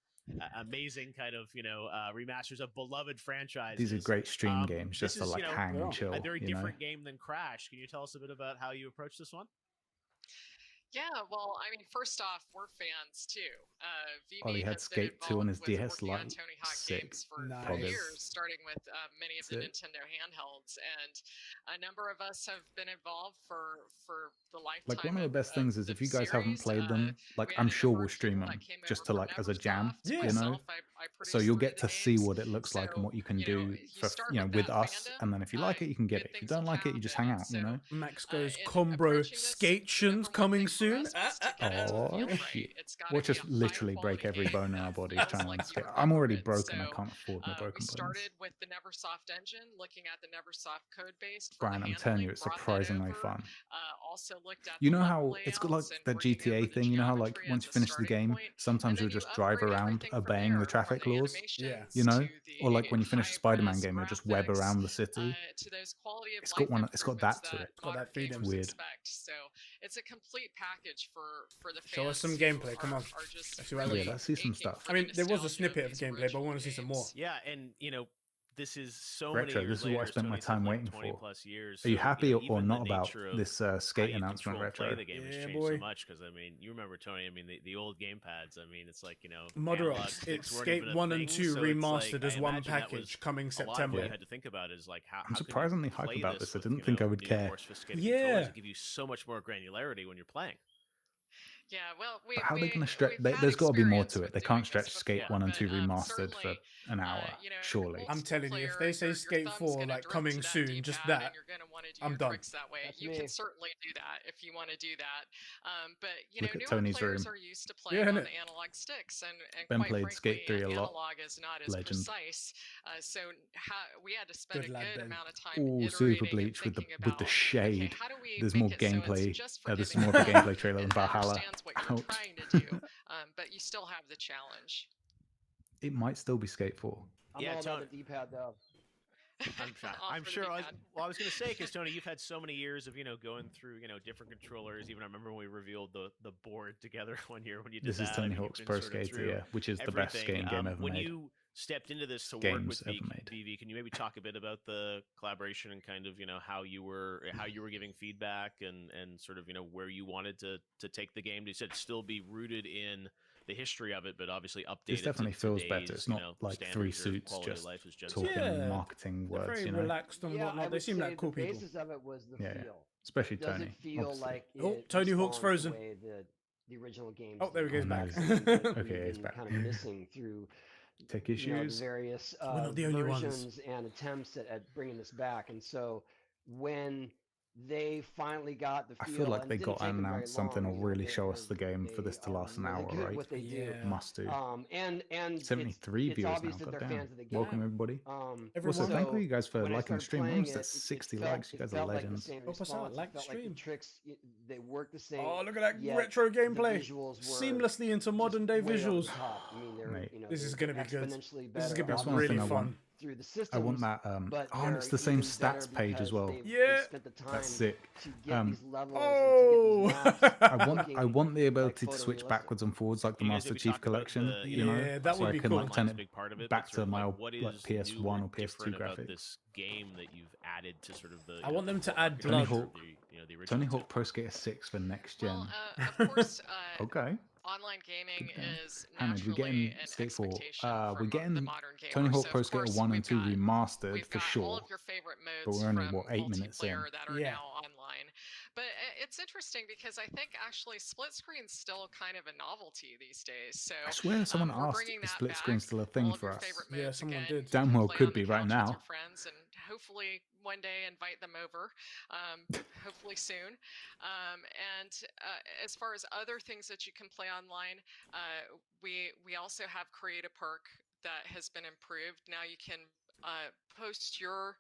amazing kind of, you know, remasters of beloved franchises. These are great stream games just to like hang and chill. A very different game than Crash. Can you tell us a bit about how you approach this one? Yeah, well, I mean, first off, we're fans too. Ollie had Skate 2 on his DS Lite. Tony Hawk Sick. games for years, starting with many of the Nintendo handhelds, and a number of us have been involved for the lifetime. Like one of the best things is if you guys haven't played them, like I'm sure we'll stream them just to like as a jam, you know. So you'll get to see what it looks like and what you can do for, you know, with us, and then if you like it, you can get it. If you don't like it, you just hang out, you know. Max goes Conbrosations coming soon. Oh shit! We'll just literally break every bone in our body trying to skate. I'm already broken. I can't afford my broken bones. We started with the Neversoft engine, looking at the Neversoft code base. Brian, I'm telling you, it's surprisingly fun. Also looked at you know how it's got like the GTA thing. You know how like once you finish the game, sometimes you'll just drive around obeying the traffic laws. Yeah. You know, or like when you finish a Spider-Man game, you'll just web around the city. It's got one. It's got that to it. It's got that freedom. It's weird. So it's a complete package for the fans. Show us some gameplay. Come on. Let's see some stuff. I mean, there was a snippet of gameplay, but I want to see some more. Yeah, and you know, this is so Retro, many years this is what I spent my time waiting 20 for. plus years. Are you so, happy you know, or not about this skate announcement, Retro? Play the game has changed so much, because I mean, you remember, Tony, I mean, the old game pads, I mean, it's like, you know, Moderox, it's Skate 1 and 2 remastered as one package coming September. What you had to think about is like I'm surprisingly hyped about this. I didn't think I would care. Yeah, give you so much more granularity when you're playing. Yeah, well, but how are they going to stretch? There's got to be more to it. They can't stretch Skate 1 and 2 remastered for an hour, surely. I'm telling you, if they say Skate 4 like coming soon, just that, I'm done. That way. You can certainly do that if you want to do that. But you know, newer Tony's players are used to playing on analog sticks, and Ben quite played frankly, Skate 3 a lot. analog is not as precise. So we had to spend a good amount of time iterating Super Bleach with the shade. Okay, there's more gameplay. This is more of a gameplay trailer than Valhalla. What you're trying to do, but you still have the challenge. It might still be Skate 4. I'm all about the D-pad though. I'm sure. I was going to say, because Tony, you've had so many years of, you know, going through, you know, different controllers. Even I remember when we revealed the board together one year when you did this that. This is Tony Hawk's Pro Skater, yeah, which is the best skating game ever when made. You stepped into this to work with VV, can you maybe talk a bit about the collaboration and kind of, you know, how you were giving feedback and sort of, you know, where you wanted to take the game? You said still be rooted in the history of it, but obviously updated. This definitely feels better. It's not like three suits just talking marketing words. They're very relaxed and whatnot. They seem like cool people. The basis of it was the feel. Especially Does Tony. It feel like Tony Hawk's frozen. The original game. Oh, there he goes back. Okay, he's back. Kind of missing through tech issues. The various we're not the only versions and attempts at bringing this back, and so when they finally got the feel, I feel like they got to announce something or really show us the game for this to last an hour, right? What they do. Must do. And 73 viewers now. Goddamn. Welcome everybody. Also, thank you guys for liking the stream. Almost at 60 likes. You guys are legends. Help us out. Like the stream. Tricks, they work the same. Oh, look at that retro gameplay. Seamlessly into modern day visuals. I mean, this is gonna be good. This is gonna be That's one really thing fun. through the systems. I want that. But and it's the same stats page as well. They've spent the time That's sick. to get these levels and to get these maps. I want the ability to switch backwards and forwards like the Master Chief Collection. You know, that would be cool. I can turn it back to my old PS1 or PS2 graphics. This game that you've added to sort of the. I want them to add Tony blood. Tony Hawk Pro Skater 6 for next gen. Well, of course. Okay. Online gaming is Hannah, naturally an expectation from the modern gamer. Tony Hawk Pro Skater 1 and 2 remastered for sure. All of your favorite modes but we're only, from 8 minutes in. that are now online. But it's interesting because I think actually split screen's still kind of a novelty these days. So I swear someone asked is split screen still a thing for us. Yeah, someone did. Damn well could be right now. Friends and hopefully one day invite them over, hopefully soon. And as far as other things that you can play online, we also have Create a Perk that has been improved. Now you can post your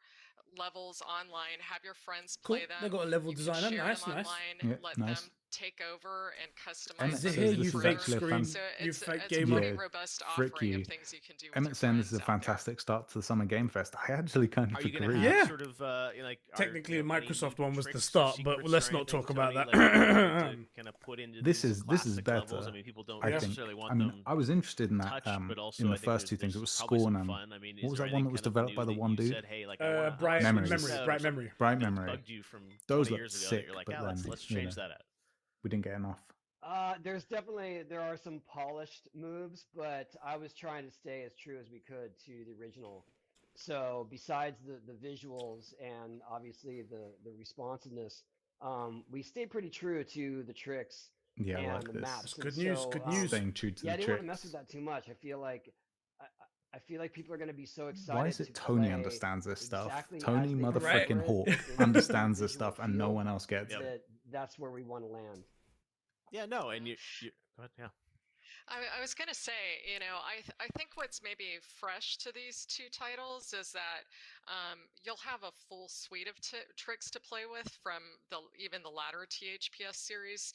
levels online, have your friends play them. They got a level designer, nice. Online, yeah, let nice. them take over and customize them. Here you fake screen, so you it's fake a gamer. pretty robust offering of things you can do with Emmett saying this is a fantastic start to the Summer Game Fest. I actually kind of agree. Yeah. Sort of, like, technically, the Microsoft one was the start, but let's not talk about that. Kind of put into this is better. Levels. I mean, people don't I necessarily want think. them. I was interested in that but also in the first two things. It was Scorn and what was that one that was developed by the one dude? Bright Memory. Those look sick, like, but then let's change that out. We didn't get enough. There are some polished moves, but I was trying to stay as true as we could to the original. So besides the visuals and obviously the responsiveness, we stayed pretty true to the tricks and like the this. maps. That's good news. Good news. Staying true to the I didn't tricks. want to mess with that too much. I feel like people are going to be so excited. Why is it Tony understands this stuff? Exactly Tony motherfucking Hawk understands this stuff, and no one else gets it. That's where we want to land. Yeah, no, and you go ahead, yeah. I was going to say, I think what's maybe fresh to these two titles is that you'll have a full suite of tricks to play with from even the latter THPS series.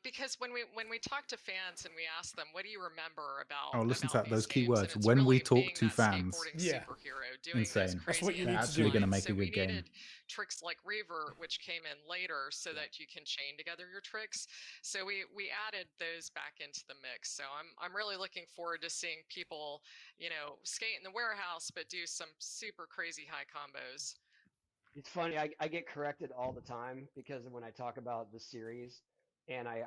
Because when we talk to fans and we ask them, what do you remember about? Listen to those games? keywords. When really we talk to fans, superhero, doing insane. That's what you need They're to actually do. going to make a good game. Tricks like Revert, which came in later, so that you can chain together your tricks. So we added those back into the mix. So I'm really looking forward to seeing people, skate in the warehouse, but do some super crazy high combos. It's funny. I get corrected all the time because when I talk about the series, and I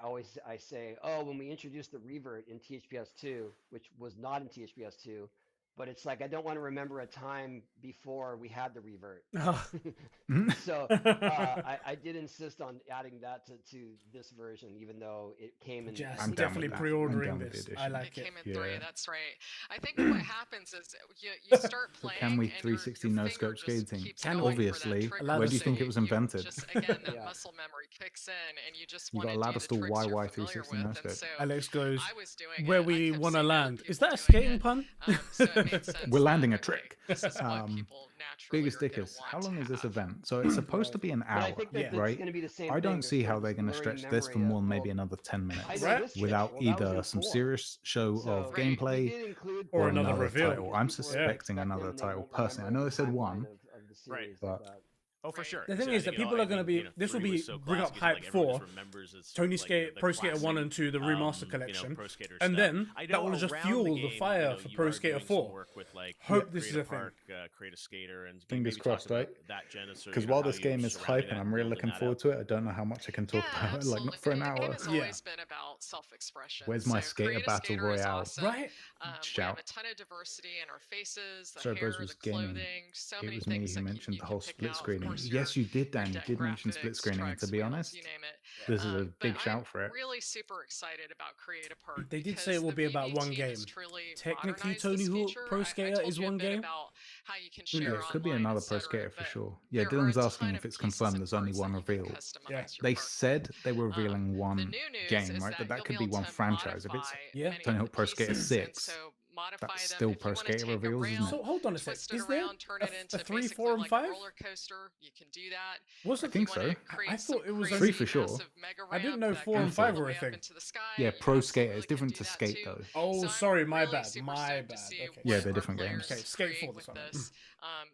say, when we introduced the Revert in THPS 2, which was not in THPS 2. But it's like I don't want to remember a time before we had the Revert. So I did insist on adding that to this version, even though it came in. I'm definitely pre-ordering this. I like it. It came in 3. That's right. I think what happens is you start playing. Can we 360 no scope skating? Obviously. Where do you think it was invented? Just again, the muscle memory kicks in, and you just want to allowed do us the to tricks you're YY familiar 360 with. no And scope. so Alex goes, I was doing where it. we want to land. Is that a people skating pun? So it made sense We're landing a that, okay, trick. this is what people naturally Biggest are gonna stickers. want How to long is this have. event? So it's supposed to be an hour, I think that right? it's going to be the same I don't thing. see how they're going to stretch this for more than maybe another 10 minutes Right? without either some serious show of gameplay or another reveal. title. I'm suspecting another title personally. I know they said one, but Oh, for sure. The thing is that people are going to be. This will be bring up hype for Tony Skate, Pro Skater 1 and 2, the remaster collection, and then that will just fuel the fire for Pro Skater 4. Hope this is a thing. Create a skater and fingers crossed, right? Because while this game is hype and I'm really looking forward to it, I don't know how much I can talk about it. Like not for an hour. The game has always been about self-expression. Where's my skater battle royale? Awesome. Right? We have a ton of diversity in our faces, the hair, was the clothing, gaming. so It many was me things who that mentioned you the whole can pick split out. Of screening. course, Yes, you did, Dan. You deck did mention split graphics, screening. And to tracks, be wheels, honest, you name it. this is a big But shout for it. I'm really super excited about Create a Perk. They did say it will be about one game. Technically, Tony Hawk Pro Skater is one game. Yeah, it could be another Pro Skater for sure. Yeah, Dylan's asking if it's confirmed there's only one reveal. Yeah. They said they were revealing one game, right? But that could be one franchise. If it's Tony Hawk Pro Skater 6, modify them. Still if you pro want to skater take reveals, a isn't rail, it? So hold on a sec. twist it Is there around, turn it into a 3, basically 4, and like 5? a roller coaster, you can do that. Was I it? think so. I thought it was only 3 for sure. I didn't know 4 and 5 were a thing. Yeah, pro skater. It's different to skate though. Oh, sorry, my bad. My bad. Okay. Yeah, they're different games. Okay, skate 4 this one.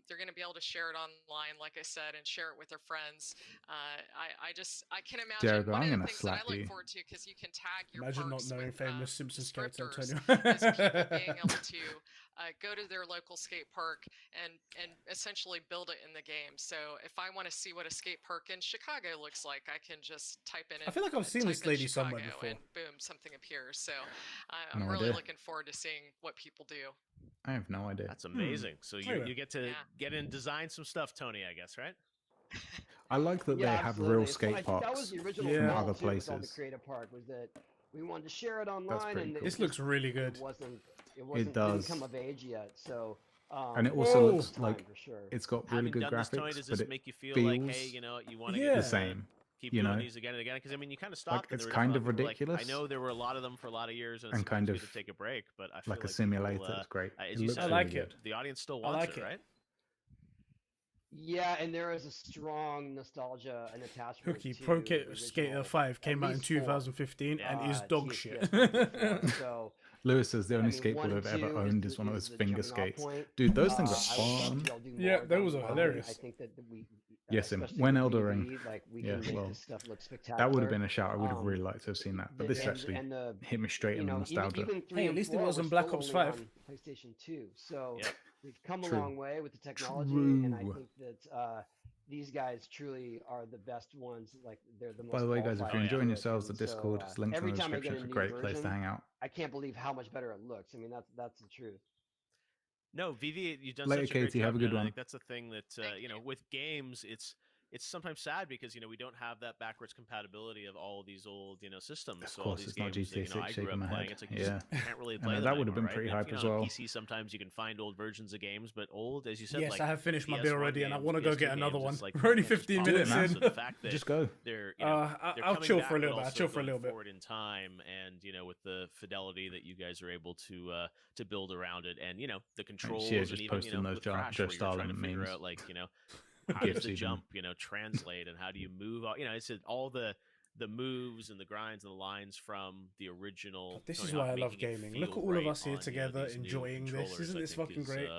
They're going to be able to share it online, like I said, and share it with their friends. I can imagine Jared, one I'm of the gonna things that I slap look you. forward to, because you can tag your Imagine not parks knowing with, famous Simpsons character descriptors, Antonio. is people being able to go to their local skate park and essentially build it in the game. So if I want to see what a skate park in Chicago looks like, I can just type in. I feel like I've seen this lady somewhere before. And boom, something appears. So I'm No really idea. looking forward to seeing what people do. I have no idea. That's amazing. So you get to get in design some stuff, Tony, I guess, right? I like that they have real skate parks that was the original from goal, other too, with all the places. creative park, was that we wanted to share it online, pretty and cool. This looks really good. It does. didn't come of age yet, so And it also Whoa. looks like for sure. it's got really Having good done this, Tony, graphics, does but this it make you feel feels like, hey, you know, you want to Yeah. get the same. keep you doing know? these again and again? Because I mean, you kind of stopped. Like, and it's there were kind different of people, like, ridiculous. I know there were a lot of them for a lot of years, and, And it's kind good of to take a break. But I feel like a people, simulator. It's great. as It you looks said, I like really it. the audience still I wants like it, it. right? Yeah, and there is a strong nostalgia and attachment Hooky to Pro the Skater original, 5 came at out in least 4, 2015 and is dog shit. THPS 1. So Lewis says the only I mean, 1 skateboard and I've ever 2 owned is one of is those the finger jumping off skates. point. Dude, those things I would are love fun. to do Yeah, more those down are the line. hilarious. I think that we, Yes, and especially when with Elder BB, Ring, like we yeah, can make well, this stuff look spectacular. that would have been a shout. I would have really liked to have seen that. But this actually hit me straight in the nostalgia. Even 3 Hey, at and least it 4 wasn't were Black still Ops only 5. on PlayStation 2. So Yep. we've come True. a long way with the technology, and I True. think that these guys truly are the best ones. Like, they're the most. By the way, guys, if qualified you're to enjoying do it, yourselves, and the Discord is linked in every the time I description. get It's a new great place to version, hang out. I can't believe how much better it looks. I mean, that's the truth. No, VV, you've done Later, such a great Katie, job. have a good man. I one. think that's the thing that you know, with games, it's sometimes sad because we don't have that backwards compatibility of all these old systems. Of So all course, these it's not games GTA that, I 6 grew shaking up my playing. head. It's like you Yeah. just can't really I play know, them that would have been anymore, pretty right? hype as On well. PC, sometimes you can find old versions of games, but old, as you said, Yes, like I have finished my PS1 beer already, and I games, want to go PS2 get another games, one. it's like, We're only just 15 popular. minutes in. So the fact that Just go. they're they're I'll coming chill back, for a but little bit. I'll also chill for a going little bit. forward in time, and with the fidelity that you guys are able to build around it, and the controls, yeah, and just even posting those with Crash, Joe where you're trying to Stalin figure memes. out like how does GIFs the even. jump translate, and how do you move? It's all the moves and the grinds and the lines from the original. This Tony is why Hawk, I love making it gaming. feel Look at all of right us here on, together these new enjoying this. controllers, Isn't I this think fucking is, great?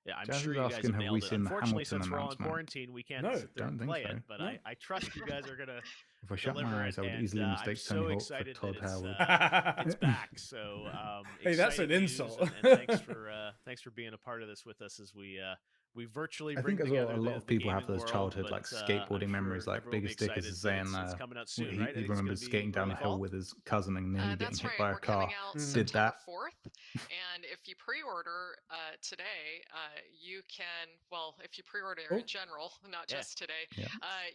yeah, I'm Jazz sure is you guys asking, have have we nailed it. seen the Unfortunately, Hamilton since we're all in announcement? quarantine, we can't No, sit there don't and think play so. it. But No. I trust you guys are gonna If I shut deliver my eyes, it, I would and, easily I'm mistake so Tony Hawk for excited Todd that Howard. it's back. So Hey, that's an exciting news, insult. and thanks for being a part of this with us as we virtually I bring think as well, together a lot the of people have gaming those world, childhood but, like skateboarding I'm memories. sure Like everyone will be biggest stickers is excited that saying it's coming out soon, he, right? I he think it's remembers gonna be skating down early a hill fall. with his cousin and nearly getting That's hit right. by a We're car. coming out Did September that. 4th, and if you pre-order today, you can. Well, if you pre-order in general, not just today, Yeah.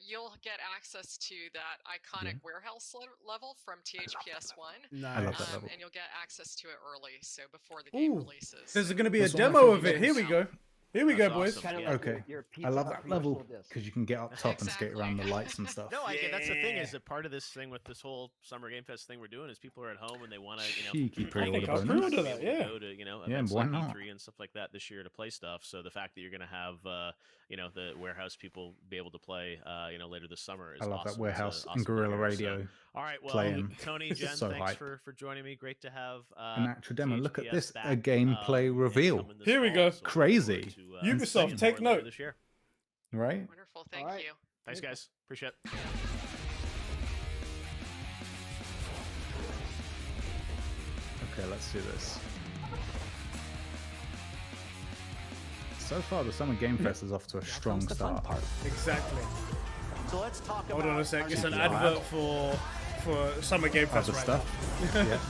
you'll get access to that iconic warehouse level from THPS 1. I love that Nice. level. And you'll get access to it early, so before the game Ooh, releases. there's So going to be a That's one of my demo of favorite it. Here we go. Here we go, That's boys. awesome. Kind of Yeah. like Okay. your I Pizza love Hut that level promotional disc. because you can get up top and skate around the lights and stuff. No, that's the thing is that part of this thing with this whole Summer Game Fest thing we're doing is people are at home and they want to, Cheeky I pre-order think I'll bonus. pre-order be that, able to yeah. go to Yeah, events why like not? E3 and stuff like that this year to play stuff. So the fact that you're going to have the warehouse people be able to play later this summer is I love awesome. that warehouse It's, and awesome to Guerrilla hear. Radio. So, all right, well, playing. Tony, Jen, So thanks hype. for joining me. Great to have An actual demo. Look at THPS this, back, a gameplay and reveal. coming this Here we fall. go. So looking Crazy. forward to, Ubisoft, seeing take more later note. this year. Right? Wonderful. Thank All right. you. Thanks, guys. Appreciate it. Okay, let's do this. So far, the Summer Game Fest is off to a strong start. Exactly. So let's talk Hold about on a sec. It's an Yeah. advert for Summer Game Fest Other right stuff. now. Yeah.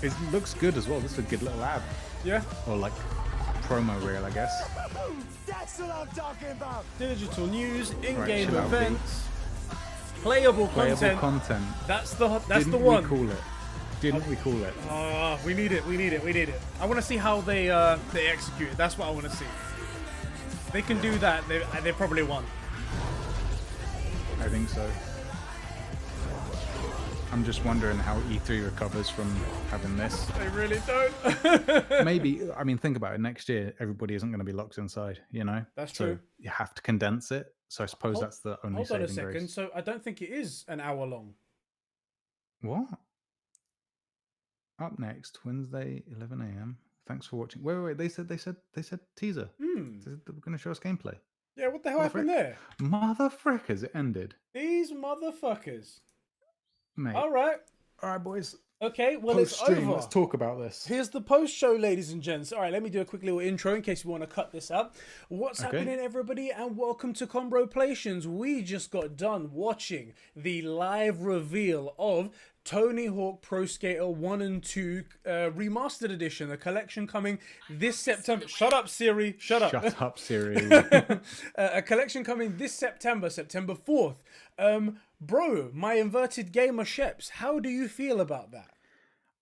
It looks good as well. This is a good little ad. Yeah. Or like promo reel, I guess. That's what I'm talking about. Digital news, in-game Right, chill out, events, playable Playable content. content. That's the Didn't the we one. call it? Didn't we call it? Oh, we need it. We need it. We need it. I want to see how they execute it. That's what I want to see. They can do that. They probably won. I think so. I'm just wondering how E3 recovers from having this. They really don't. Maybe, I mean, think about it. Next year, everybody isn't going to be locked inside, you know? That's so true. You have to condense it. So I suppose that's the only saving grace. Hold on a second. So I don't think it is an hour long. What? Up next, Wednesday, 11 a.m. Thanks for watching. Wait. They said teaser. They said they were going to show us gameplay. Yeah, what the hell happened there? Motherfrickers, it ended. These motherfuckers. Mate. All right, boys. Okay, well, Post-stream, it's over. Let's talk about this. Here's the post-show, ladies and gents. All right, let me do a quick little intro in case you want to cut this out. What's happening, everybody, and welcome to Conbrosations. We just got done watching the live reveal of Tony Hawk Pro Skater 1 and 2 Remastered Edition, a collection coming this September. Shut up, Siri. Shut up. Shut up, Siri. A collection coming this September, September 4th. Bro, my inverted gamer Sheps, how do you feel about that?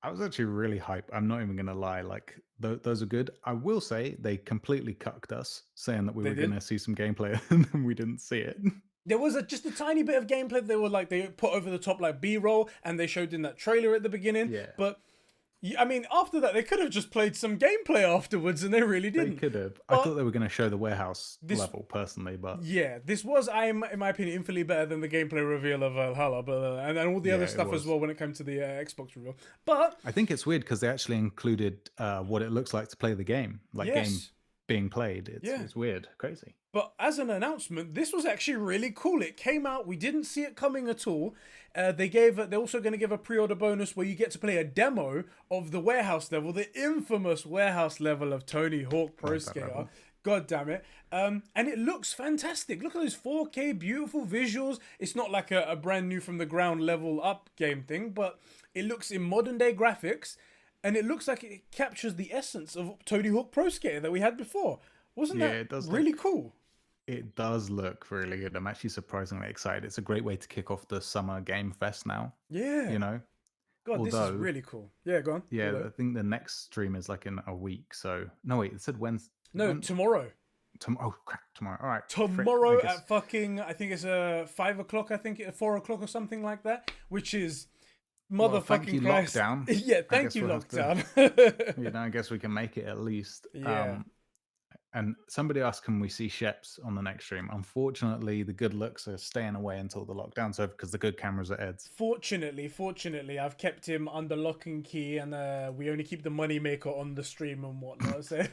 I was actually really hyped. I'm not even going to lie. Like, those are good. I will say they completely cucked us, saying that we were going to see some gameplay and then we didn't see it. There was just a tiny bit of gameplay. They put over the top like B-roll and they showed in that trailer at the beginning. Yeah. But I mean, after that, they could have just played some gameplay afterwards, and they really didn't. They could have. I thought they were going to show the warehouse level, personally, but yeah, this was, in my opinion, infinitely better than the gameplay reveal of Valhalla, and all the other stuff as well when it came to the Xbox reveal. But I think it's weird because they actually included what it looks like to play the game, game being played. It's weird, crazy. But as an announcement, this was actually really cool. It came out. We didn't see it coming at all. They're also going to give a pre-order bonus where you get to play a demo of the warehouse level, the infamous warehouse level of Tony Hawk Pro Skater. God damn it. And it looks fantastic. Look at those 4K beautiful visuals. It's not like a brand new from the ground level up game thing, but it looks in modern day graphics. And it looks like it captures the essence of Tony Hawk Pro Skater that we had before. Wasn't that really cool? It does look really good. I'm actually surprisingly excited. It's a great way to kick off the summer game fest now. Yeah. You know? God, this is really cool. Yeah, go on. Yeah, I think the next stream is like in a week. So, no, wait, it said Wednesday. No, tomorrow. Oh, crap, tomorrow. All right. Tomorrow at fucking, I think it's 5 o'clock, 4 o'clock or something like that, which is motherfucking Christ. Lockdown. Yeah, thank you, lockdown. I guess we can make it at least. Yeah. And somebody asked, can we see Sheps on the next stream? Unfortunately, the good looks are staying away until the lockdown's over because the good cameras are Ed's. Fortunately, I've kept him under lock and key, and we only keep the moneymaker on the stream and whatnot. So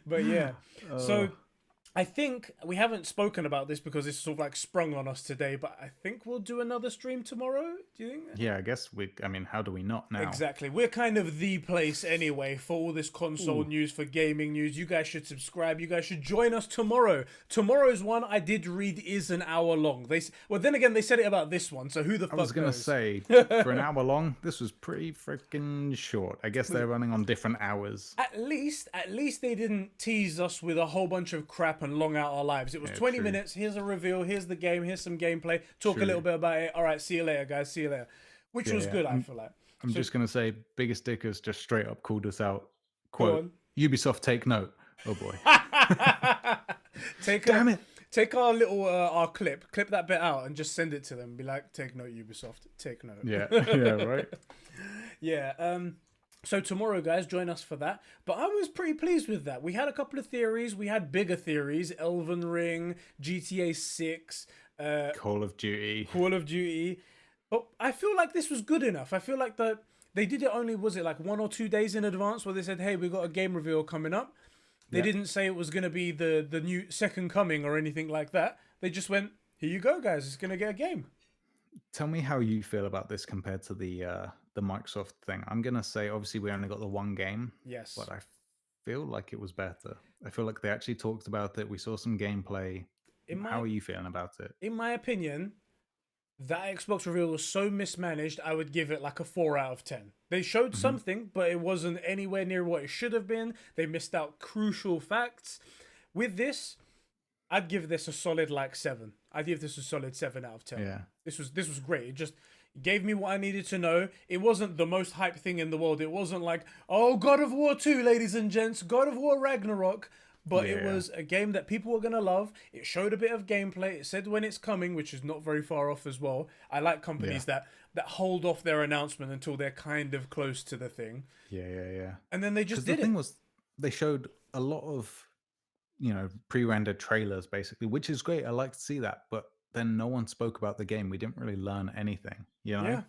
but yeah, so I think we haven't spoken about this because it's sort of like sprung on us today, but I think we'll do another stream tomorrow. Do you think? Yeah, I guess how do we not now? Exactly. We're kind of the place anyway for all this console news, for gaming news. You guys should subscribe. You guys should join us tomorrow. Tomorrow's one, I did read, is an hour long. Then again, they said it about this one, so who the fuck knows? I was going to say, for an hour long, this was pretty freaking short. I guess they're running on different hours. At least they didn't tease us with a whole bunch of crap and long out our lives. It was 20 minutes. Here's a reveal. Here's the game. Here's some gameplay. Talk a little bit about it. All right, see you later, guys. See you later. Which was good, I feel like. I'm just going to say, Biggest Dickers just straight up called us out. Quote, Ubisoft, take note. Oh, boy. Damn it. Take our little our clip that bit out and just send it to them. Be like, take note, Ubisoft. Take note. Yeah, right. Yeah, so tomorrow, guys, join us for that. But I was pretty pleased with that. We had a couple of theories. We had bigger theories. Elden Ring, GTA 6. Call of Duty. But I feel like this was good enough. I feel like that they did it only, was it like 1 or 2 days in advance where they said, hey, we've got a game reveal coming up. They didn't say it was going to be the new Second Coming or anything like that. They just went, here you go, guys. It's going to get a game. Tell me how you feel about this compared to the Microsoft thing. I'm going to say, obviously, we only got the one game. Yes. But I feel like it was better. I feel like they actually talked about it. We saw some gameplay. How are you feeling about it? In my opinion, that Xbox reveal was so mismanaged, I would give it like a 4 out of 10. They showed something, but it wasn't anywhere near what it should have been. They missed out crucial facts. With this, I'd give this a solid 7. I'd give this a solid 7 out of 10. Yeah. This was great. It just gave me what I needed to know. It wasn't the most hyped thing in the world. It wasn't like, oh, God of War 2, ladies and gents, God of War Ragnarok. But it was a game that people were going to love. It showed a bit of gameplay. It said when it's coming, which is not very far off as well. I like companies that hold off their announcement until they're kind of close to the thing. Yeah. And then they just did it. The thing was, they showed a lot of, pre-rendered trailers, basically, which is great. I like to see that. But then no one spoke about the game. We didn't really learn anything, Yeah.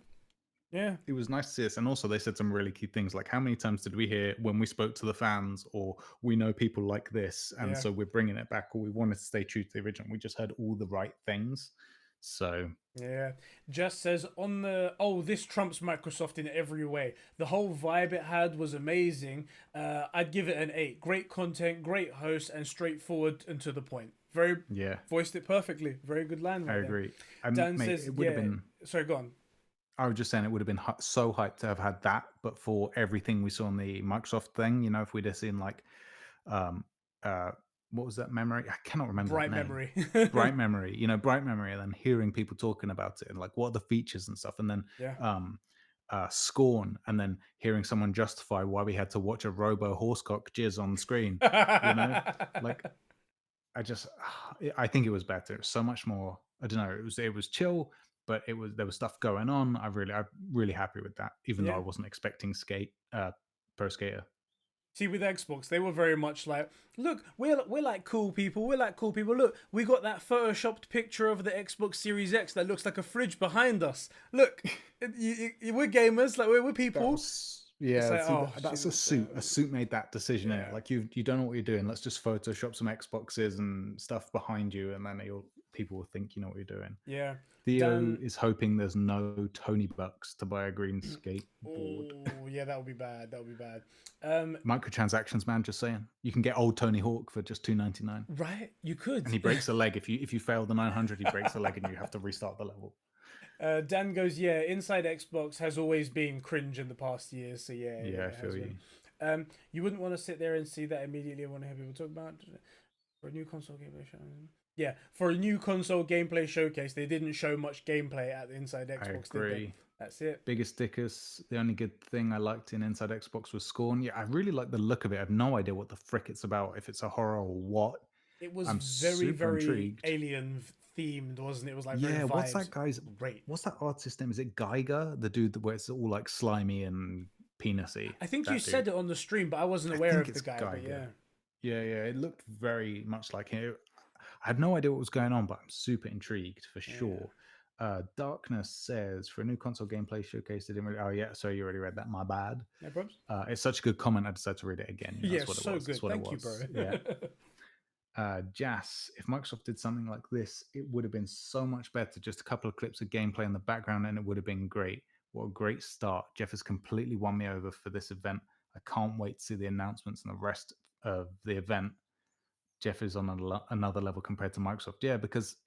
It was nice to see this. And also they said some really key things, like how many times did we hear when we spoke to the fans, or we know people like this, and so we're bringing it back, or we wanted to stay true to the original. We just heard all the right things. So yeah, Jess says on the this trumps Microsoft in every way. The whole vibe it had was amazing. I'd give it an 8. Great content, great host, and straightforward and to the point. Very voiced it perfectly. Very good line. Right, I agree. Dan says it would have been. Sorry, go on. I was just saying it would have been so hyped to have had that, but for everything we saw on the Microsoft thing, if we'd have seen like, what was that memory? I cannot remember. Bright Memory. Bright Memory. Bright Memory, and then hearing people talking about it and like what are the features and stuff, and then Scorn, and then hearing someone justify why we had to watch a robo horsecock jizz on the screen. Like I think it was better. It was so much more. I don't know. It was chill. But there was stuff going on. I'm really happy with that, even though I wasn't expecting Pro Skater. See, with Xbox, they were very much like, look, we're like cool people. We're like cool people. Look, we got that photoshopped picture of the Xbox Series X that looks like a fridge behind us. Look, we're gamers. Like we're people. That's a suit. A suit made that decision. Like you don't know what you're doing. Let's just Photoshop some Xboxes and stuff behind you, and then people will think you know what you're doing. Yeah. Theo is hoping there's no Tony Bucks to buy a green skateboard. Oh, yeah, that would be bad. Microtransactions, man. Just saying, you can get old Tony Hawk for just $2.99. Right, you could. And he breaks a leg if you fail the 900. He breaks a leg, and you have to restart the level. Dan goes, yeah. Inside Xbox has always been cringe in the past years. So I feel you. You wouldn't want to sit there and see that immediately. I want to hear people talk about for a new console gameplay show. Yeah, for a new console gameplay showcase, they didn't show much gameplay at the Inside Xbox. I agree. That's it. Biggest stickers. The only good thing I liked in Inside Xbox was Scorn. Yeah, I really like the look of it. I have no idea what the frick it's about, if it's a horror or what. It was very intrigued. alien themed, wasn't it? It was like what's that guy's? What's that artist's name? Is it Geiger, the dude where it's all like slimy and penisy? I think you said it on the stream, but I wasn't aware of the guy. But yeah, it looked very much like him. I had no idea what was going on, but I'm super intrigued for sure. Darkness says, for a new console gameplay showcase, they didn't really... Oh, yeah, so you already read that. My bad. No problems. It's such a good comment, I decided to read it again. That's what it was. Good. Thank you, bro. Yeah. Jas, if Microsoft did something like this, it would have been so much better. Just a couple of clips of gameplay in the background, and it would have been great. What a great start. Geoff has completely won me over for this event. I can't wait to see the announcements and the rest of the event. Geoff is on another level compared to Microsoft. Yeah, because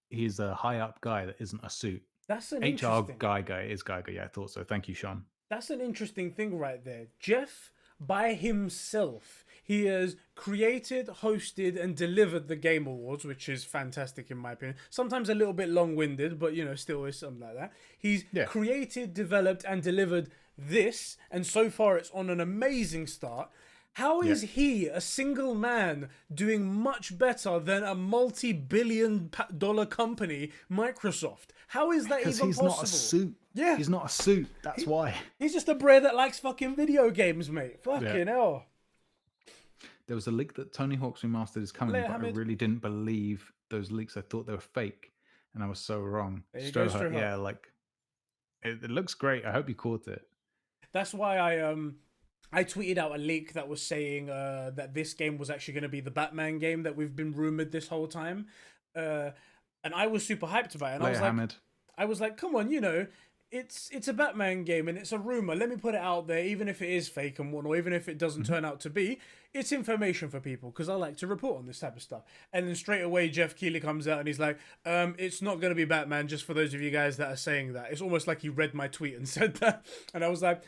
he's a high up guy that isn't a suit. That's an HR interesting... guy is Geiger. Yeah, I thought so. Thank you, Sean. That's an interesting thing right there. Geoff, by himself, he has created, hosted, and delivered the Game Awards, which is fantastic in my opinion. Sometimes a little bit long-winded, but still is something like that. He's created, developed, and delivered this, and so far it's on an amazing start. How is he, a single man, doing much better than a multi-billion-dollar company, Microsoft? How is that even possible? Because he's not a suit. Yeah. He's not a suit. That's why. He's just a bro that likes fucking video games, mate. Fucking hell. There was a leak that Tony Hawk's Remastered is coming, but I really didn't believe those leaks. I thought they were fake, and I was so wrong. Strohut, yeah, like, it looks great. I hope you caught it. That's why I tweeted out a leak that was saying that this game was actually going to be the Batman game that we've been rumored this whole time, and I was super hyped about it. And I was like, come on, it's a Batman game and it's a rumor. Let me put it out there, even if it is fake and whatnot, even if it doesn't turn out to be. It's information for people because I like to report on this type of stuff. And then straight away, Geoff Keighley comes out and he's like, it's not going to be Batman, just for those of you guys that are saying that. It's almost like he read my tweet and said that. And I was like,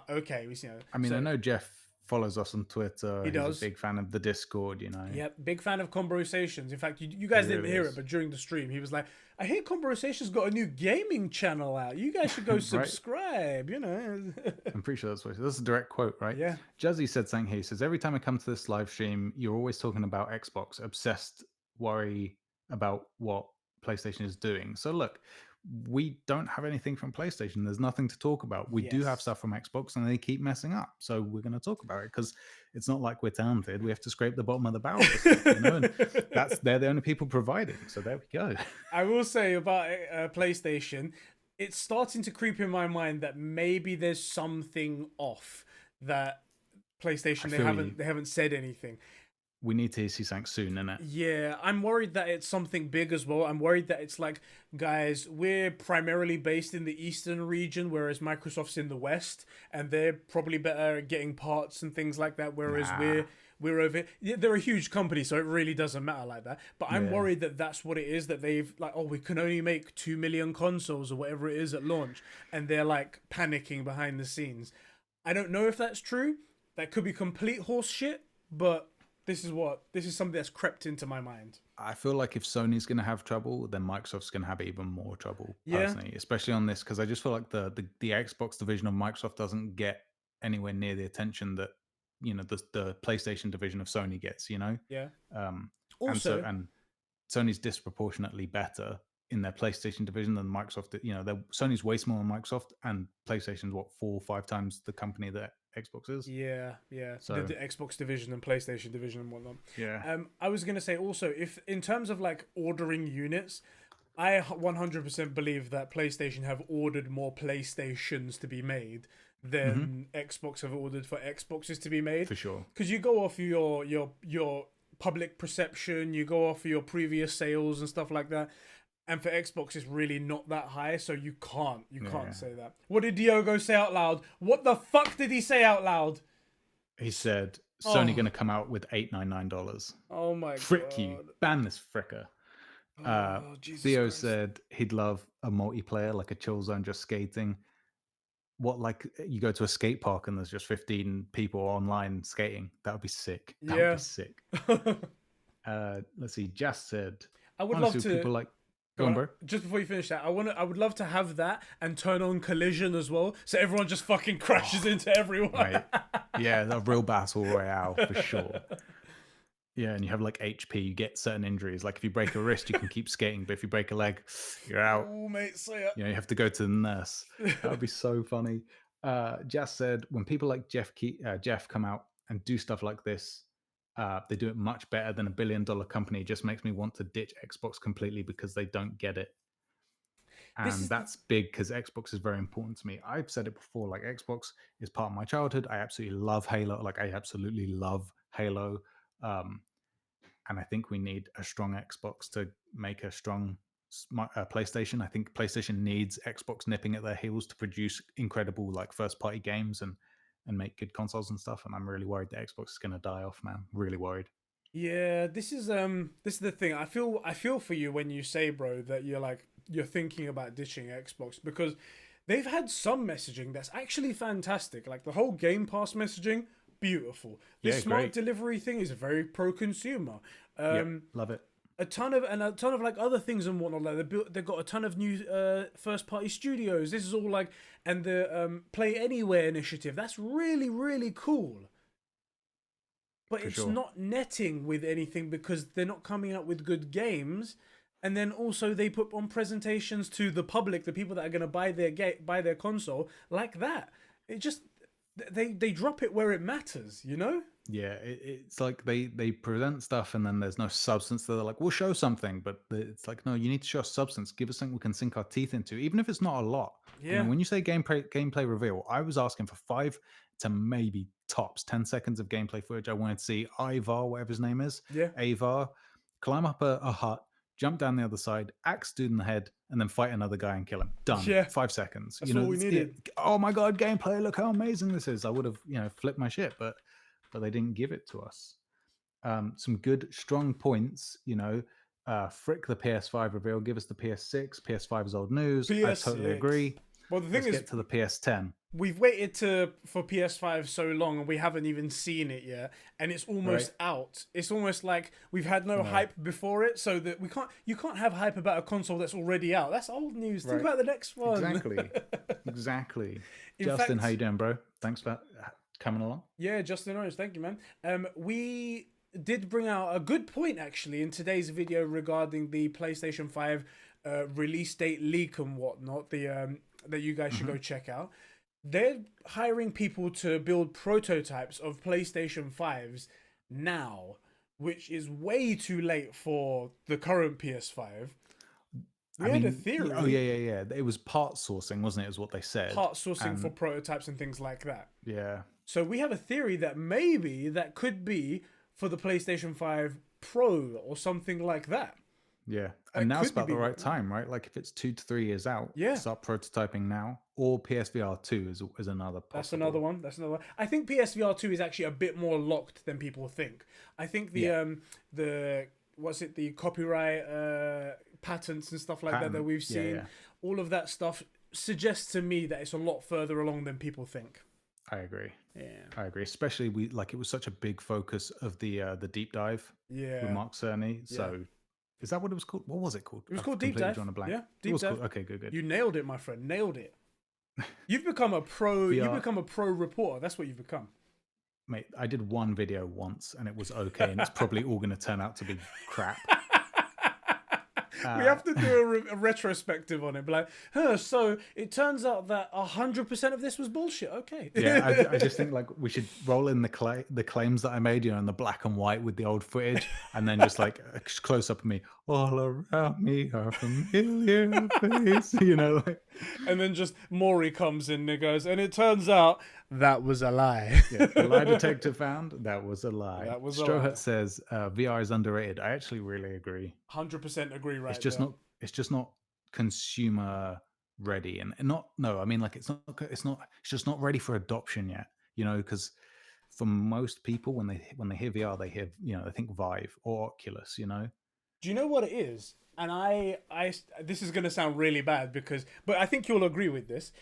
okay. I mean, I know Geoff follows us on Twitter. He does. A big fan of the Discord, you know. Yep, big fan of Conbrosations. In fact, you guys didn't hear it, but during the stream, he was like, I hear Conbrosations got a new gaming channel out. You guys should go subscribe, you know. I'm pretty sure that's a direct quote, right? Yeah. Jazzy said something here. He says, every time I come to this live stream, you're always talking about Xbox, obsessed, worry about what PlayStation is doing. So look, we don't have anything from PlayStation. There's nothing to talk about. We do have stuff from Xbox, and they keep messing up. So we're going to talk about it because it's not like we're talented. We have to scrape the bottom of the barrel, you know. And they're the only people providing. So there we go. I will say about PlayStation, it's starting to creep in my mind that maybe there's something off. That PlayStation they haven't said anything. We need to see something soon, innit? Yeah, I'm worried that it's something big as well. I'm worried that it's like, guys, we're primarily based in the Eastern region, whereas Microsoft's in the West, and they're probably better at getting parts and things like that, whereas we're over... Yeah, they're a huge company, so it really doesn't matter like that. But I'm worried that that's what it is, that they've, like, we can only make 2 million consoles or whatever it is at launch, and they're, like, panicking behind the scenes. I don't know if that's true. That could be complete horse shit, but... This is something that's crept into my mind. I feel like if Sony's going to have trouble, then Microsoft's going to have even more trouble, personally, especially on this, because I just feel like the Xbox division of Microsoft doesn't get anywhere near the attention that, you know, the PlayStation division of Sony gets, you know? Yeah. Also, and Sony's disproportionately better in their PlayStation division than Microsoft. You know, Sony's way smaller than Microsoft, and PlayStation's 4 or 5 times the company that Xbox is. Yeah. So the Xbox division and PlayStation division and whatnot. Yeah. I was gonna say also, if in terms of like ordering units, I 100% believe that PlayStation have ordered more PlayStations to be made than Xbox have ordered for Xboxes to be made. For sure. Because you go off your public perception, you go off your previous sales and stuff like that. And for Xbox, it's really not that high, so you can't say that. What did Diogo say out loud? What the fuck did he say out loud? He said, Sony going to come out with $899. Oh my god. Frick you. Ban this fricker. Theo Christ. Said he'd love a multiplayer, like a chill zone, just skating. What, like you go to a skate park and there's just 15 people online skating? That would be sick. That would be sick. Let's see. Jess said, I would love to... people like... Go on, bro. Just before you finish that, I would love to have that and turn on collision as well, so everyone just fucking crashes into everyone. Right. Yeah, the real battle royale for sure. Yeah, and you have like HP, you get certain injuries. Like if you break a wrist, you can keep skating, but if you break a leg, you're out. Oh, mate, say it. You know, you have to go to the nurse. That would be so funny. Jess said, when people like Geoff come out and do stuff like this, they do it much better than $1 billion company. It just makes me want to ditch Xbox completely because they don't get it. And that's big because Xbox is very important to me. I've said it before, like Xbox is part of my childhood. I absolutely love Halo. Like I absolutely love Halo. And I think we need a strong Xbox to make a strong PlayStation. I think PlayStation needs Xbox nipping at their heels to produce incredible like first party games and make good consoles and stuff, and I'm really worried that Xbox is going to die off, man. Really worried. Yeah, this is the thing. I feel for you when you say, bro, that you're thinking about ditching Xbox, because they've had some messaging that's actually fantastic. Like the whole Game Pass messaging, beautiful. The smart delivery thing is very pro-consumer. Love it. A ton of like other things and whatnot. Like they've got a ton of new first party studios. This is all like, and the Play Anywhere initiative. That's really, really cool. But it's not netting with anything because they're not coming out with good games. And then also they put on presentations to the public, the people that are going to buy their console, like that. It just they drop it where it matters, you know? Yeah, it's like they present stuff and then there's no substance. They're like, we'll show something, but it's like, no, you need to show substance. Give us something we can sink our teeth into, even if it's not a lot. Yeah. You know, when you say gameplay reveal, I was asking for 5 to maybe tops 10 seconds of gameplay footage. I wanted to see Ivar, whatever his name is, Avar, climb up a hut, jump down the other side, axe dude in the head, and then fight another guy and kill him. Done. Yeah. 5 seconds. That's all we needed. Oh my god, gameplay! Look how amazing this is. I would have, flipped my shit, but they didn't give it to us. Some good, strong points. Frick the PS5 reveal. Give us the PS6. PS5 is old news. PS6. I totally agree. Well, the thing Let's get to the PS10. we've waited for PS5 so long and we haven't even seen it yet, and it's almost out. It's almost like we've had no hype before it, so that you can't have hype about a console that's already out. That's old news. Think about the next one. Exactly. In Justin, fact, how you doing, bro? Thanks for coming along. Yeah, Justin Orange, thank you, man. We did bring out a good point actually in today's video regarding the PlayStation 5 release date leak and whatnot. That you guys should go check out. They're hiring people to build prototypes of PlayStation 5s now, which is way too late for the current PS5. We had a theory. Oh, yeah. It was part sourcing, wasn't it, is what they said. Part sourcing for prototypes and things like that. Yeah. So we have a theory that maybe that could be for the PlayStation 5 Pro or something like that. Yeah, and now's about the right time, right? Like if it's 2 to 3 years out, start prototyping now. Or PSVR 2 is another possible. That's another one. I think PSVR 2 is actually a bit more locked than people think. I think the copyright patents and stuff like that we've seen, all of that stuff suggests to me that it's a lot further along than people think. I agree. Yeah, I agree. Especially it was such a big focus of the deep dive. Yeah, with Mark Cerny. So. Yeah. Is that what it was called? What was it called? It was called Deep Dive. Yeah, Deep Dive. Cool. Okay, good. You nailed it, my friend. Nailed it. You've become a pro. You've become a pro reporter. That's what you've become. Mate, I did one video once and it was okay, and it's probably all going to turn out to be crap. We have to do a retrospective on it. But so it turns out that 100% of this was bullshit. Okay. Yeah, I just think we should roll in the claims that I made, in the black and white with the old footage, and then just a close up of me. All around me are familiar faces, And then just Maury comes in and goes, and it turns out that was a lie. Yeah, the lie detector found that was a lie. That was Strawhut says VR is underrated. I actually really agree. 100% agree. Right. It's just not consumer ready, and it's just not ready for adoption yet. Because for most people, when they hear VR, they hear they think Vive or Oculus. Do you know what it is? And I this is going to sound really bad but I think you'll agree with this.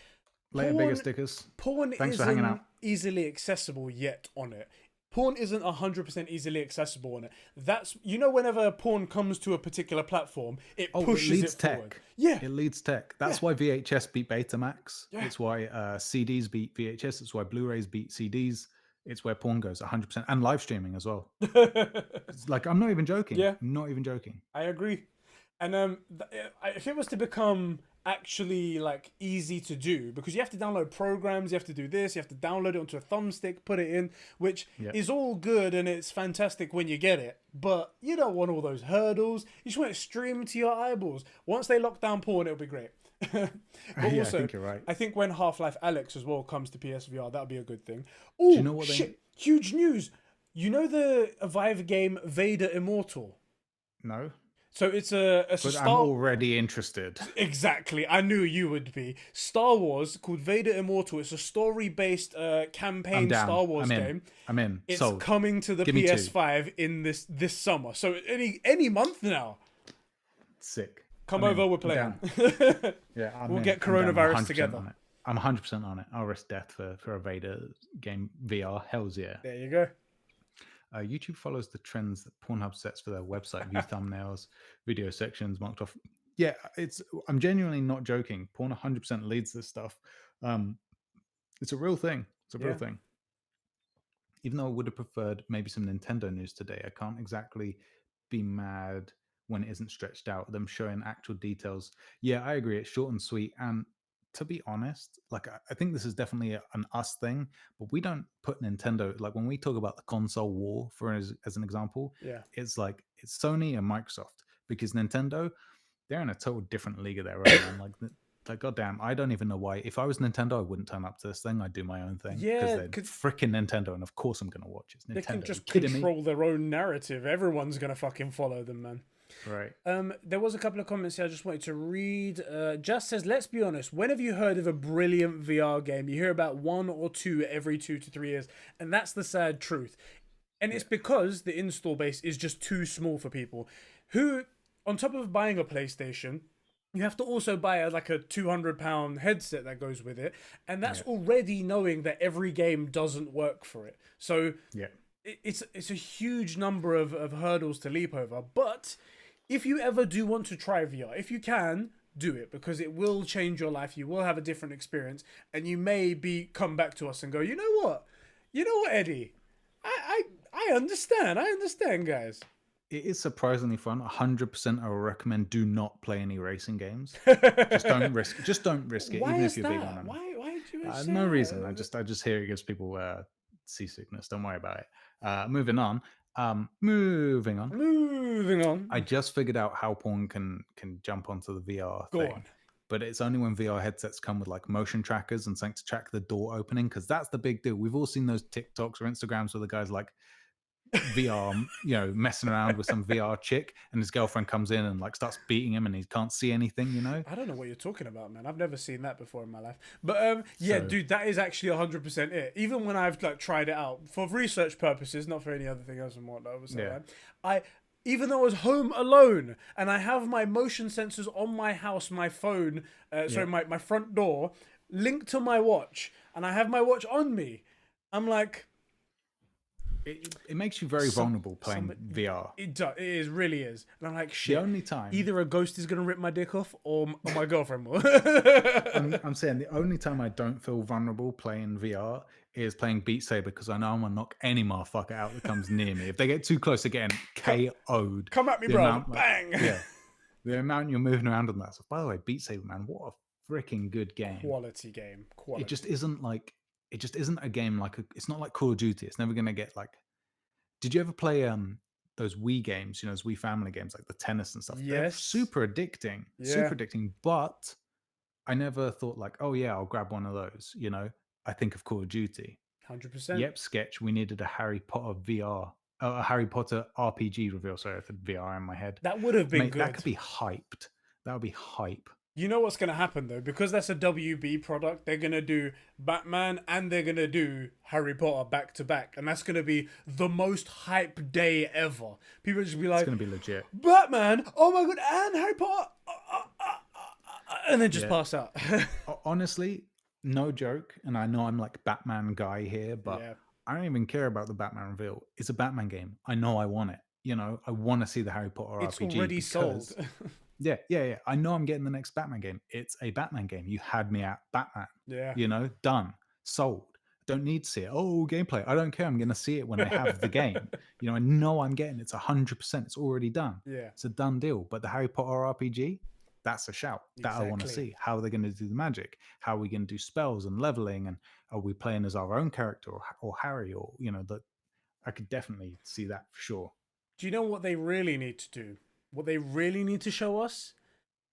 Later, bigger stickers. Porn Thanks for hanging out. Easily accessible yet on it. Porn isn't 100% easily accessible on it. That's whenever porn comes to a particular platform, it pushes it forward. Yeah, it leads tech. That's why VHS beat Betamax. Yeah. It's why CDs beat VHS. It's why Blu-rays beat CDs. It's where porn goes 100%, and live streaming as well. It's I'm not even joking. Yeah, not even joking. I agree. And if it was to become actually easy to do, because you have to download programs, you have to do this, you have to download it onto a thumbstick, put it in, which is all good and it's fantastic when you get it, but you don't want all those hurdles. You just want it streamed to your eyeballs. Once they lock down porn, it'll be great. But also, I think you're right. I think when Half-Life Alyx as well comes to PSVR, that'll be a good thing. Oh, you know shit! Huge news! You know the Vive game Vader Immortal? No. So it's a but I'm already interested. Exactly. I knew you would be. Star Wars called Vader Immortal. It's a story-based campaign Star Wars game. I'm in. It's coming to the PS5 in this summer. So any month now. Sick. Come over, we're playing. Yeah, we'll get coronavirus together. I'm 100% on it. I'll risk death for a Vader game VR. Hells yeah. There you go. YouTube follows the trends that Pornhub sets for their website: view thumbnails, video sections marked off. Yeah, I'm genuinely not joking. Porn 100% leads this stuff. It's a real thing. It's a real thing. Even though I would have preferred maybe some Nintendo news today, I can't exactly be mad when it isn't stretched out. Them showing actual details. Yeah, I agree. It's short and sweet. And to be honest, I think this is definitely an us thing, but we don't put Nintendo, when we talk about the console war, as an example, it's it's Sony and Microsoft, because Nintendo, they're in a total different league of their own. Goddamn, I don't even know why. If I was Nintendo, I wouldn't turn up to this thing. I'd do my own thing. Yeah, because they're freaking Nintendo, and of course I'm going to watch it. Nintendo, they can just control their own narrative. Everyone's going to fucking follow them, man. Right. There was a couple of comments here I just wanted to read. Just says, let's be honest, when have you heard of a brilliant VR game? You hear about one or two every 2 to 3 years, and that's the sad truth. And it's because the install base is just too small for people who, on top of buying a PlayStation, You have to also buy a £200 headset that goes with it, and that's already knowing that every game doesn't work for it. So it's a huge number of hurdles to leap over. But if you ever do want to try VR, if you can, do it, because it will change your life. You will have a different experience, and you may come back to us and go, you know what, Eddie, I understand, guys. It is surprisingly fun. 100% I will recommend do not play any racing games. Just don't risk it. Why even is if you're that? big on them. Why do you say no that? reason. I just hear it gives people seasickness. Don't worry about it. Moving on. Moving on. I just figured out how porn can jump onto the VR thing. Go on. But it's only when VR headsets come with like motion trackers and something to track the door opening, because that's the big deal. We've all seen those TikToks or Instagrams where the guy's like VR, messing around with some VR chick, and his girlfriend comes in and like starts beating him, and he can't see anything. I don't know what you're talking about, man. I've never seen that before in my life. But dude, that is actually 100% it. Even when I've tried it out for research purposes, not for any other thing else and whatnot. Even though I was home alone and I have my motion sensors on my house, my phone, my front door linked to my watch, and I have my watch on me, I'm like. It makes you very vulnerable playing VR. It does. It really is. And I'm like, shit. The only time either a ghost is gonna rip my dick off, or my girlfriend will. I'm saying the only time I don't feel vulnerable playing VR is playing Beat Saber, because I know I'm gonna knock any motherfucker out that comes near me. If they get too close, they're getting KO'd. Come at me, bro! Bang! The amount you're moving around on that. So, by the way, Beat Saber, man, what a freaking good game! Quality game. It just isn't like. It just isn't a game like it's not like Call of Duty. It's never gonna get like. Did you ever play those Wii games? Those Wii Family games like the tennis and stuff. Yes. They're super addicting. Yeah. Super addicting. But I never thought like, oh yeah, I'll grab one of those. I think of Call of Duty. 100%. Yep, sketch. We needed a Harry Potter VR, a Harry Potter RPG reveal. Sorry, I said VR in my head. That would have been good. That could be hyped. That would be hype. You know what's going to happen, though? Because that's a WB product, they're going to do Batman and they're going to do Harry Potter back to back. And that's going to be the most hype day ever. People just be like, it's going to be legit. Batman, oh my God, and Harry Potter. And then just pass out. Honestly, no joke. And I know I'm like Batman guy here, but I don't even care about the Batman reveal. It's a Batman game. I know I want it. I want to see the Harry Potter RPG. It's already sold. Yeah. I know I'm getting the next Batman game. It's a Batman game. You had me at Batman. Yeah. Done. Sold. Don't need to see it. Oh, gameplay. I don't care. I'm going to see it when I have the game. I know I'm getting it. It's 100%. It's already done. Yeah. It's a done deal. But the Harry Potter RPG, that's a shout. That I want to see. How are they going to do the magic? How are we going to do spells and leveling? And are we playing as our own character or Harry? Or, that I could definitely see that for sure. Do you know what they really need to do? What they really need to show us?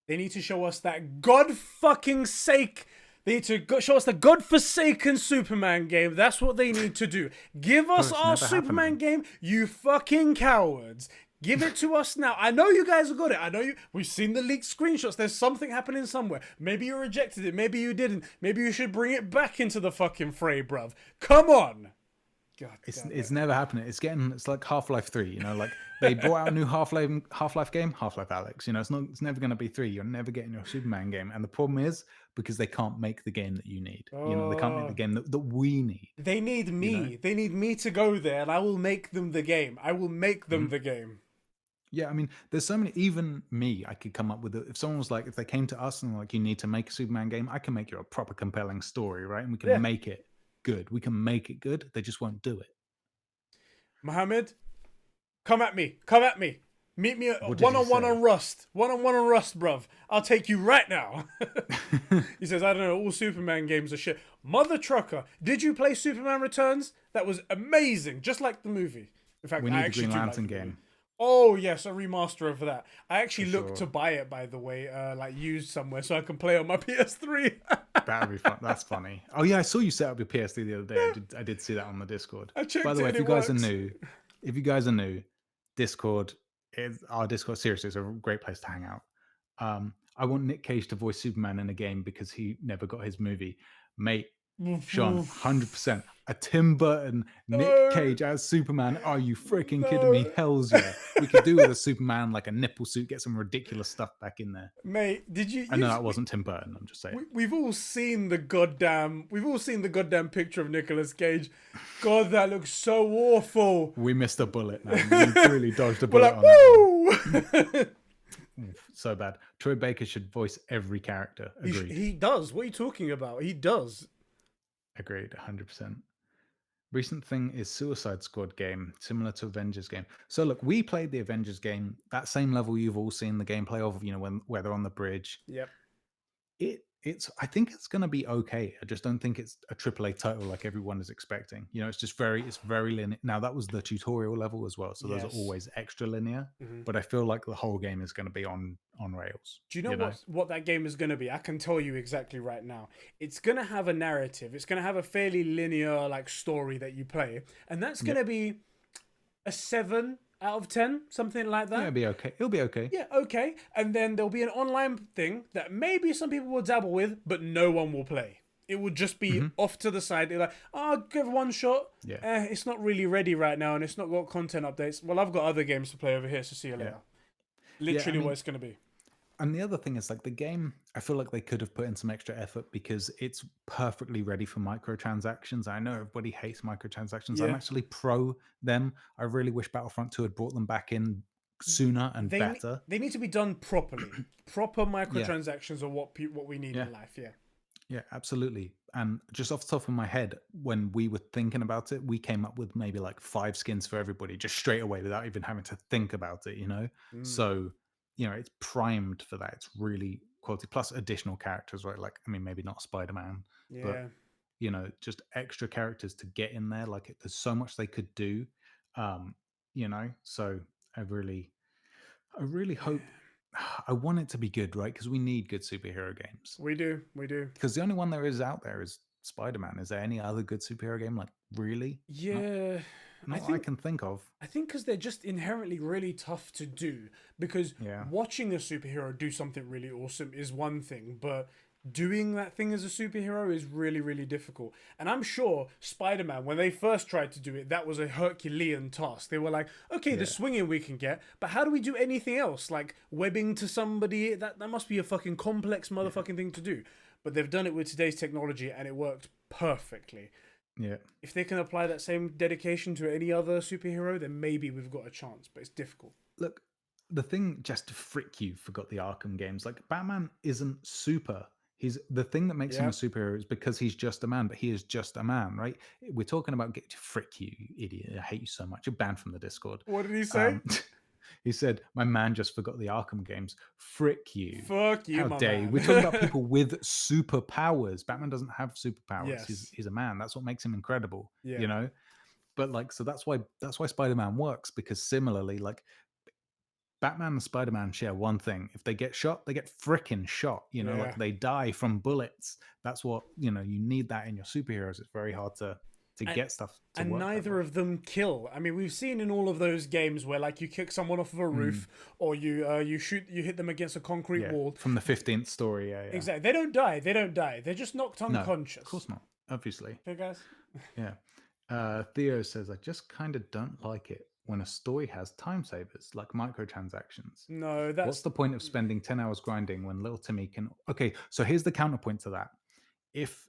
They need to show us that God-fucking-sake. They need to show us the God-forsaken Superman game. That's what they need to do. Give us our Superman game, you fucking cowards. Give it to us now. I know you guys have got it. I know you. We've seen the leaked screenshots. There's something happening somewhere. Maybe you rejected it. Maybe you didn't. Maybe you should bring it back into the fucking fray, bruv. Come on. God, it's never happening. It's like Half-Life 3, like they brought out a new Half-Life game, Half-Life Alyx. It's never going to be 3. You're never getting your Superman game, and the problem is because they can't make the game that you need. They can't make the game that we need. They need me. They need me to go there, and I will make them the game. I will make them the game. Yeah, I mean, there's so many. Even me, I could come up with it. If someone was like, if they came to us and like, you need to make a Superman game, I can make you a proper compelling story, right? And we can make it good. We can make it good. They just won't do it. Mohammed, come at me. Meet me one-on-one on Rust. One-on-one on Rust, bruv. I'll take you right now. He says, I don't know, all Superman games are shit. Mother trucker, did you play Superman Returns? That was amazing, just like the movie. In fact, we need the Green Lantern game. Oh, yes, a remaster of that. I actually looked to buy it, by the way, used somewhere so I can play on my PS3. That'd be fun. That's funny. Oh, yeah, I saw you set up your PS3 the other day. I did see that on the Discord. I checked. By the way, if you guys are new, Discord is our Discord. Seriously, it's a great place to hang out. I want Nick Cage to voice Superman in a game because he never got his movie. Mate, Sean, 100%. A Tim Burton, Nick Cage as Superman. Are you freaking kidding me? Hell's yeah. We could do with a Superman, like a nipple suit, get some ridiculous stuff back in there. Mate, did you? I know that wasn't Tim Burton. I'm just saying. We've all seen the goddamn picture of Nicolas Cage. God, that looks so awful. We missed a bullet, man. We really dodged a bullet. We're like, woo! So bad. Troy Baker should voice every character. Agreed. He does. What are you talking about? He does. Agreed. 100%. Recent thing is Suicide Squad game, similar to Avengers game. So look, we played the Avengers game, that same level you've all seen the gameplay of, where they're on the bridge. Yep. I think it's going to be okay. I just don't think it's a AAA title like everyone is expecting. It's just very linear. Now that was the tutorial level as well, so those are always extra linear. But I feel like the whole game is going to be on rails. Do you know what that game is going to be? I can tell you exactly right now. It's going to have a narrative. It's going to have a fairly linear story that you play, and that's going to be a 7 out of 10, something like that. Yeah, it'll be okay. Yeah, okay. And then there'll be an online thing that maybe some people will dabble with, but no one will play. It will just be off to the side. They're like, oh, give one shot. Yeah. It's not really ready right now, and it's not got content updates. Well, I've got other games to play over here, so see you later. Literally what it's going to be. And the other thing is, the game, I feel like they could have put in some extra effort because it's perfectly ready for microtransactions. I know everybody hates microtransactions. I'm actually pro them. I really wish Battlefront 2 had brought them back in sooner and better. They need to be done properly. Proper microtransactions are what we need in life, Yeah, absolutely. And just off the top of my head, when we were thinking about it, we came up with maybe 5 skins for everybody just straight away without even having to think about it, So... it's primed for that. It's really quality. Plus additional characters, right? Maybe not Spider-Man, but just extra characters to get in there. There's so much they could do. So I really hope. I want it to be good, right? Because we need good superhero games. We do. Because the only one there is out there is Spider-Man. Is there any other good superhero game? Really? Yeah. I can think of. I think because they're just inherently really tough to do. Because watching a superhero do something really awesome is one thing, but doing that thing as a superhero is really, really difficult. And I'm sure Spider-Man, when they first tried to do it, that was a Herculean task. They were like, okay, the swinging we can get, but how do we do anything else? Like webbing to somebody? That must be a fucking complex motherfucking thing to do. But they've done it with today's technology and it worked perfectly. Yeah. If they can apply that same dedication to any other superhero, then maybe we've got a chance, but it's difficult. Look, the thing, just to frick you, forgot the Arkham games. Batman isn't super. He's the thing that makes him a superhero is because he's just a man, but he is just a man, right? We're talking about get to frick you, idiot. I hate you so much. You're banned from the Discord. What did he say? He said, my man just forgot the Arkham games. Frick you. Fuck you, How dare you. We're talking about people with superpowers. Batman doesn't have superpowers. Yes. He's a man. That's what makes him incredible, But so that's why Spider-Man works, because similarly, Batman and Spider-Man share one thing. If they get shot, they get frickin' shot. They die from bullets. That's what, you need that in your superheroes. It's very hard to get stuff to and work neither of them kill. I mean, we've seen in all of those games where you kick someone off of a roof or you hit them against a concrete wall. From the 15th story, yeah. Exactly. They don't die. They're just knocked unconscious. No, of course not. Obviously. Okay, guys? Yeah. Theo says, I just kind of don't like it when a story has time savers like microtransactions. No, what's the point of spending 10 hours grinding when little Timmy can... Okay, so here's the counterpoint to that. If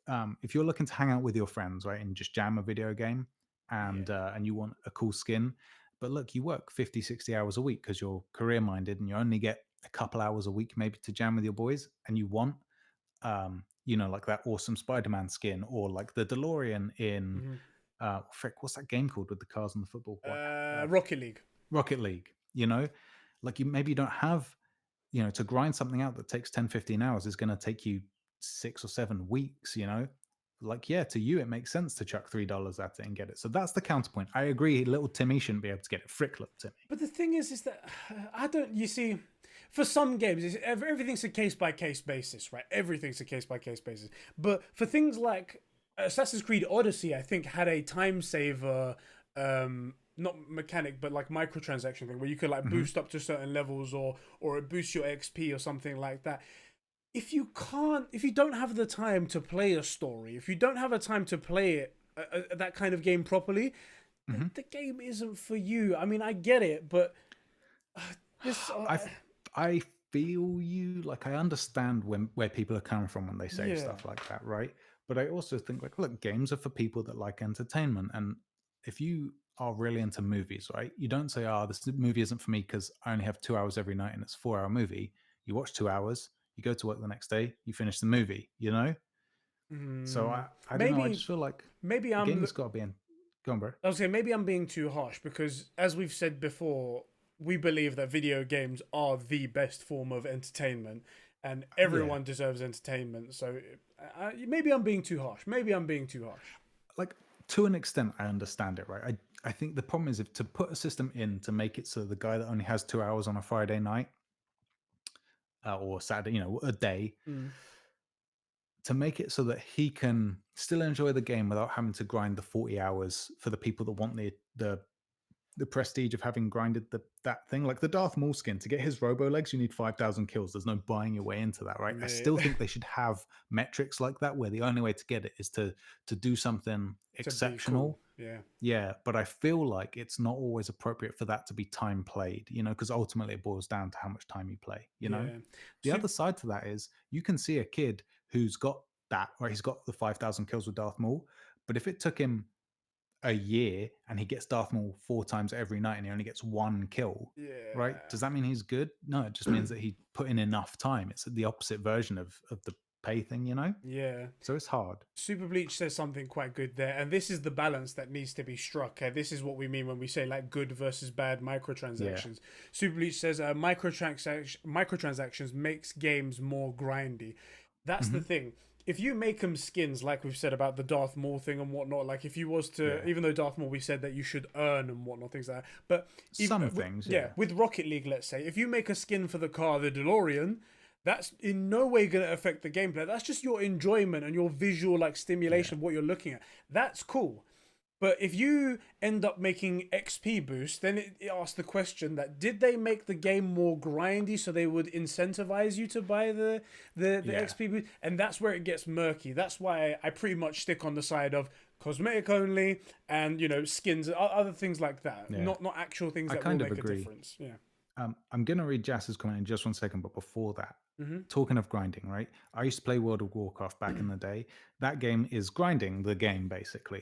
you're looking to hang out with your friends, right, and just jam a video game and you want a cool skin, but look, you work 50, 60 hours a week because you're career minded and you only get a couple hours a week maybe to jam with your boys, and you want that awesome Spider-Man skin or the DeLorean in what's that game called with the cars and the football? Rocket League. Maybe you don't have, to grind something out that takes 10, 15 hours is going to take you 6 or 7 weeks, to you it makes sense to chuck $3 at it and get it. So that's the counterpoint. I agree, little Timmy shouldn't be able to get it. Frick little Timmy. But the thing is that you see, for some games everything's a case-by-case basis, right? Everything's a case-by-case basis. But for things like Assassin's Creed Odyssey, I think, had a time saver not mechanic, but microtransaction thing where you could boost up to certain levels or it boosts your XP or something like that. if you don't have the time to play a story, if you don't have a time to play it, that kind of game properly, then the game isn't for you. I mean, I get it, but this. I feel you. Like, I understand where people are coming from when they say stuff like that, right? But I also think, like, look, games are for people that like entertainment, and if you are really into movies, right, you don't say, "Oh, this movie isn't for me because I only have 2 hours every night and it's a 4-hour movie." You watch 2 hours, you go to work the next day, you finish the movie. You know. So I don't know. I just feel like maybe the game has got to be in. Go on, bro. I was saying maybe I'm being too harsh because, as we've said before, we believe that video games are the best form of entertainment, and everyone deserves entertainment. So maybe I'm being too harsh. Like, to an extent, I understand it, right? I think the problem is, if to put a system in to make it so the guy that only has 2 hours on a Friday night or Saturday, a day, to make it so that he can still enjoy the game without having to grind the 40 hours for the people that want the prestige of having grinded that thing. Like the Darth Maul skin, to get his robo legs, you need 5,000 kills. There's no buying your way into that, right? I still think they should have metrics like that, where the only way to get it is to do something exceptional. Cool. Yeah, but I feel like it's not always appropriate for that to be time played, because ultimately it boils down to how much time you play. The other side to that is, you can see a kid who's got that, or he's got the 5,000 kills with Darth Maul, but if it took him a year and he gets Darth Maul 4 times every night and he only gets 1 kill, right? Does that mean he's good? No, it just means that he put in enough time. It's the opposite version of the pay thing, Yeah. So it's hard. Super Bleach says something quite good there, and this is the balance that needs to be struck. This is what we mean when we say like good versus bad microtransactions. Super Bleach says microtransactions makes games more grindy. That's the thing. If you make them skins, like we've said about the Darth Maul thing and whatnot, like if you was to, even though Darth Maul, we said that you should earn and whatnot, things like that. But with Rocket League, let's say, if you make a skin for the car, the DeLorean, that's in no way going to affect the gameplay. That's just your enjoyment and your visual like stimulation of what you're looking at. That's cool. But if you end up making XP boost, then it asks the question that did they make the game more grindy so they would incentivize you to buy the XP boost? And that's where it gets murky. That's why I pretty much stick on the side of cosmetic only and skins, other things like that. Not actual things that will make a difference. Yeah. I'm gonna read Jass's comment in just 1 second, but before that, talking of grinding, right? I used to play World of Warcraft back in the day. That game is grinding the game, basically.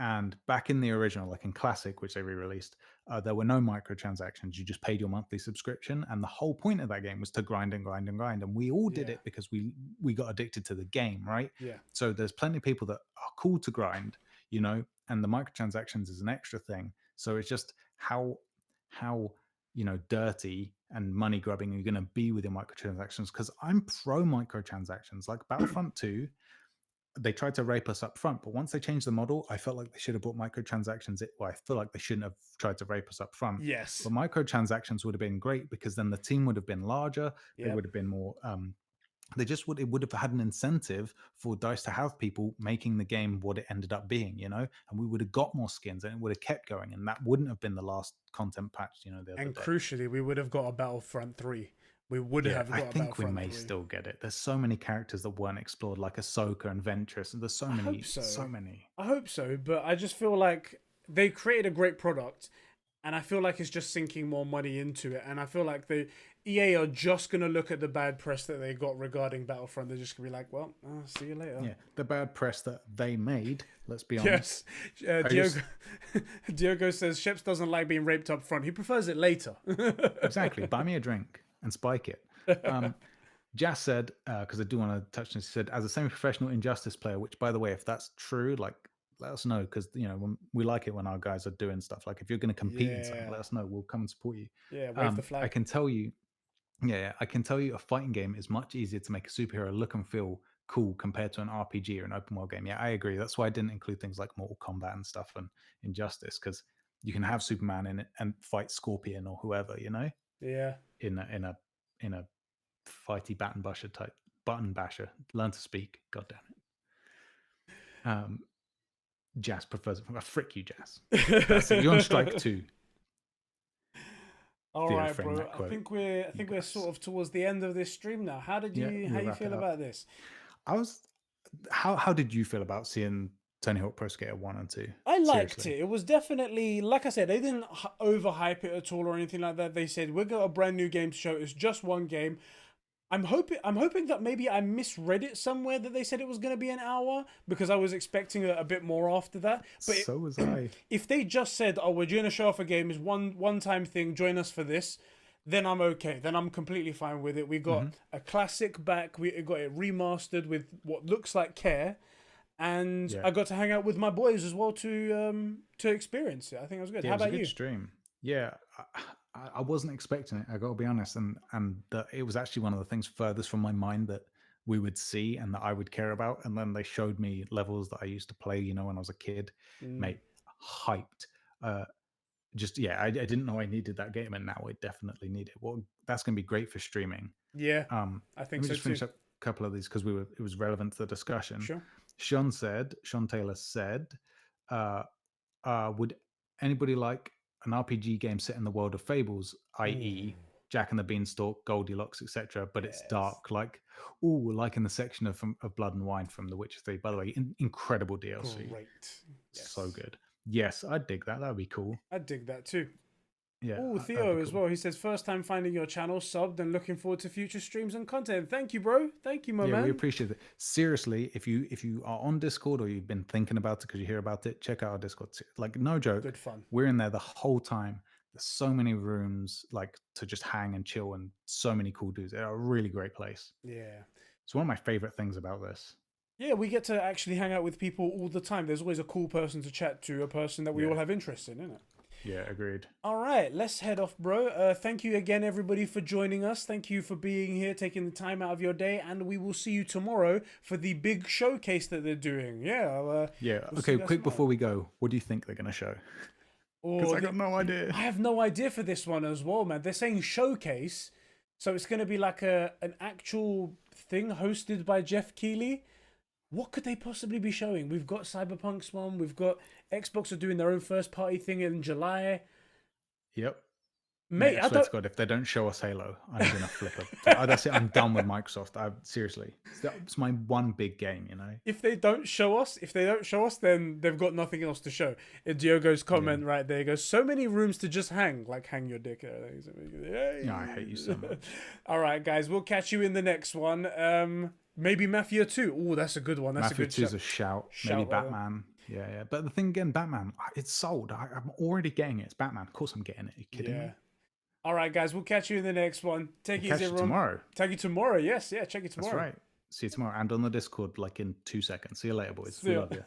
And back in the original, like in Classic, which they re-released, there were no microtransactions. You just paid your monthly subscription, and the whole point of that game was to grind and grind and grind. And we all did it because we got addicted to the game, right? Yeah. So there's plenty of people that are cool to grind, and the microtransactions is an extra thing. So it's just how dirty and money grubbing you're going to be with your microtransactions, because I'm pro microtransactions. Like Battlefront 2, they tried to rape us up front, but once they changed the model, I felt like they should have brought microtransactions. Well, I feel like they shouldn't have tried to rape us up front. Yes. But microtransactions would have been great, because then the team would have been larger. They would have been more it would have had an incentive for DICE to have people making the game what it ended up being, and we would have got more skins and it would have kept going, and that wouldn't have been the last content patch, the other and day. Crucially, we would have got a Battlefront 3. We would have got a Battlefront 3. I think we may still get it. There's so many characters that weren't explored, like Ahsoka and Ventress, and there's so many. I hope so, but I just feel like they created a great product, and I feel like it's just sinking more money into it, and I feel like EA are just going to look at the bad press that they got regarding Battlefront. They're just going to be like, well, see you later. Yeah, the bad press that they made, let's be honest. Yes. Diogo says, Sheps doesn't like being raped up front. He prefers it later. Exactly. Buy me a drink and spike it. Jas said, because I do want to touch this, he said, as a semi-professional Injustice player, which, by the way, if that's true, like, let us know, because when we like it when our guys are doing stuff. Like, if you're going to compete in something, let us know. We'll come and support you. Yeah, wave the flag. I can tell you, a fighting game is much easier to make a superhero look and feel cool compared to an RPG or an open world game. Yeah, I agree. That's why I didn't include things like Mortal Kombat and stuff and Injustice, because you can have Superman in it and fight Scorpion or whoever, Yeah. In a fighty button basher. Learn to speak. God damn it. Jas prefers it. Frick you, Jas. That's it. You're on strike 2. All right, bro. I think we're sort of towards the end of this stream now. How you feel about this? How did you feel about seeing Tony Hawk Pro Skater 1 and 2? I liked it. It was definitely, like I said, they didn't overhype it at all or anything like that. They said, we've got a brand new game to show. It's just one game. I'm hoping that maybe I misread it somewhere that they said it was going to be an hour, because I was expecting a bit more after that. But so was I. If they just said, "Oh, we're going to show off a game, is one time thing, join us for this," then I'm okay. Then I'm completely fine with it. We got a classic back. We got it remastered with what looks like care, and I got to hang out with my boys as well to experience it. I think it was good. How about you? It was a good stream. Yeah. I wasn't expecting it. I got to be honest, and it was actually one of the things furthest from my mind that we would see and that I would care about. And then they showed me levels that I used to play, when I was a kid. Mate, hyped. I didn't know I needed that game, and now I definitely need it. Well, that's going to be great for streaming. Yeah, I think so too. Let me just finish up a couple of these because it was relevant to the discussion. Sure. Sean Taylor said, would anybody like an RPG game set in the world of fables, i.e. Jack and the Beanstalk, Goldilocks, etc., but it's dark, like in the section of Blood and Wine from The Witcher 3. By the way, incredible DLC. Great. Yes. So good. Yes, I'd dig that. That'd be cool. I'd dig that too. Yeah. Oh, Theo as well. He says, first time finding your channel, subbed, and looking forward to future streams and content. Thank you, bro. Thank you, my man. Yeah, we appreciate it. Seriously, if you are on Discord or you've been thinking about it because you hear about it, check out our Discord. Like, no joke. Good fun. We're in there the whole time. There's so many rooms like to just hang and chill, and so many cool dudes. They're a really great place. Yeah. It's one of my favorite things about this. Yeah, we get to actually hang out with people all the time. There's always a cool person to chat to, a person that we all have interest in, isn't it? Yeah, agreed. All right, let's head off, bro. Thank you again, everybody, for joining us. Thank you for being here, taking the time out of your day, and we will see you tomorrow for the big showcase that they're doing. Yeah. Okay, quick before we go, what do you think they're going to show? Because I got no idea. I have no idea for this one as well, man. They're saying showcase, so it's going to be like an actual thing hosted by Geoff Keighley. What could they possibly be showing? We've got Cyberpunk's one. We've got Xbox are doing their own first party thing in July. Yep. Mate, I swear to God, if they don't show us Halo, I'm gonna flip it. That's it. I'm done with Microsoft. Seriously, it's my one big game. If they don't show us, then they've got nothing else to show. Diogo's comment right there goes, so many rooms to just hang, like hang your dick. Yeah, I hate you so much. All right, guys, we'll catch you in the next one. Maybe Mafia 2. Oh, that's a good one. That's Mafia a good 2 is a shout. Maybe Batman. Yeah. But the thing again, Batman, it's sold. I'm already getting it. It's Batman. Of course I'm getting it. Are you kidding me? All right, guys. We'll catch you in the next one. Take it easy, everyone. Tomorrow. Take you tomorrow. Yes. Yeah. Check it tomorrow. That's right. See you tomorrow. And on the Discord, like in 2 seconds. See you later, boys. We love you.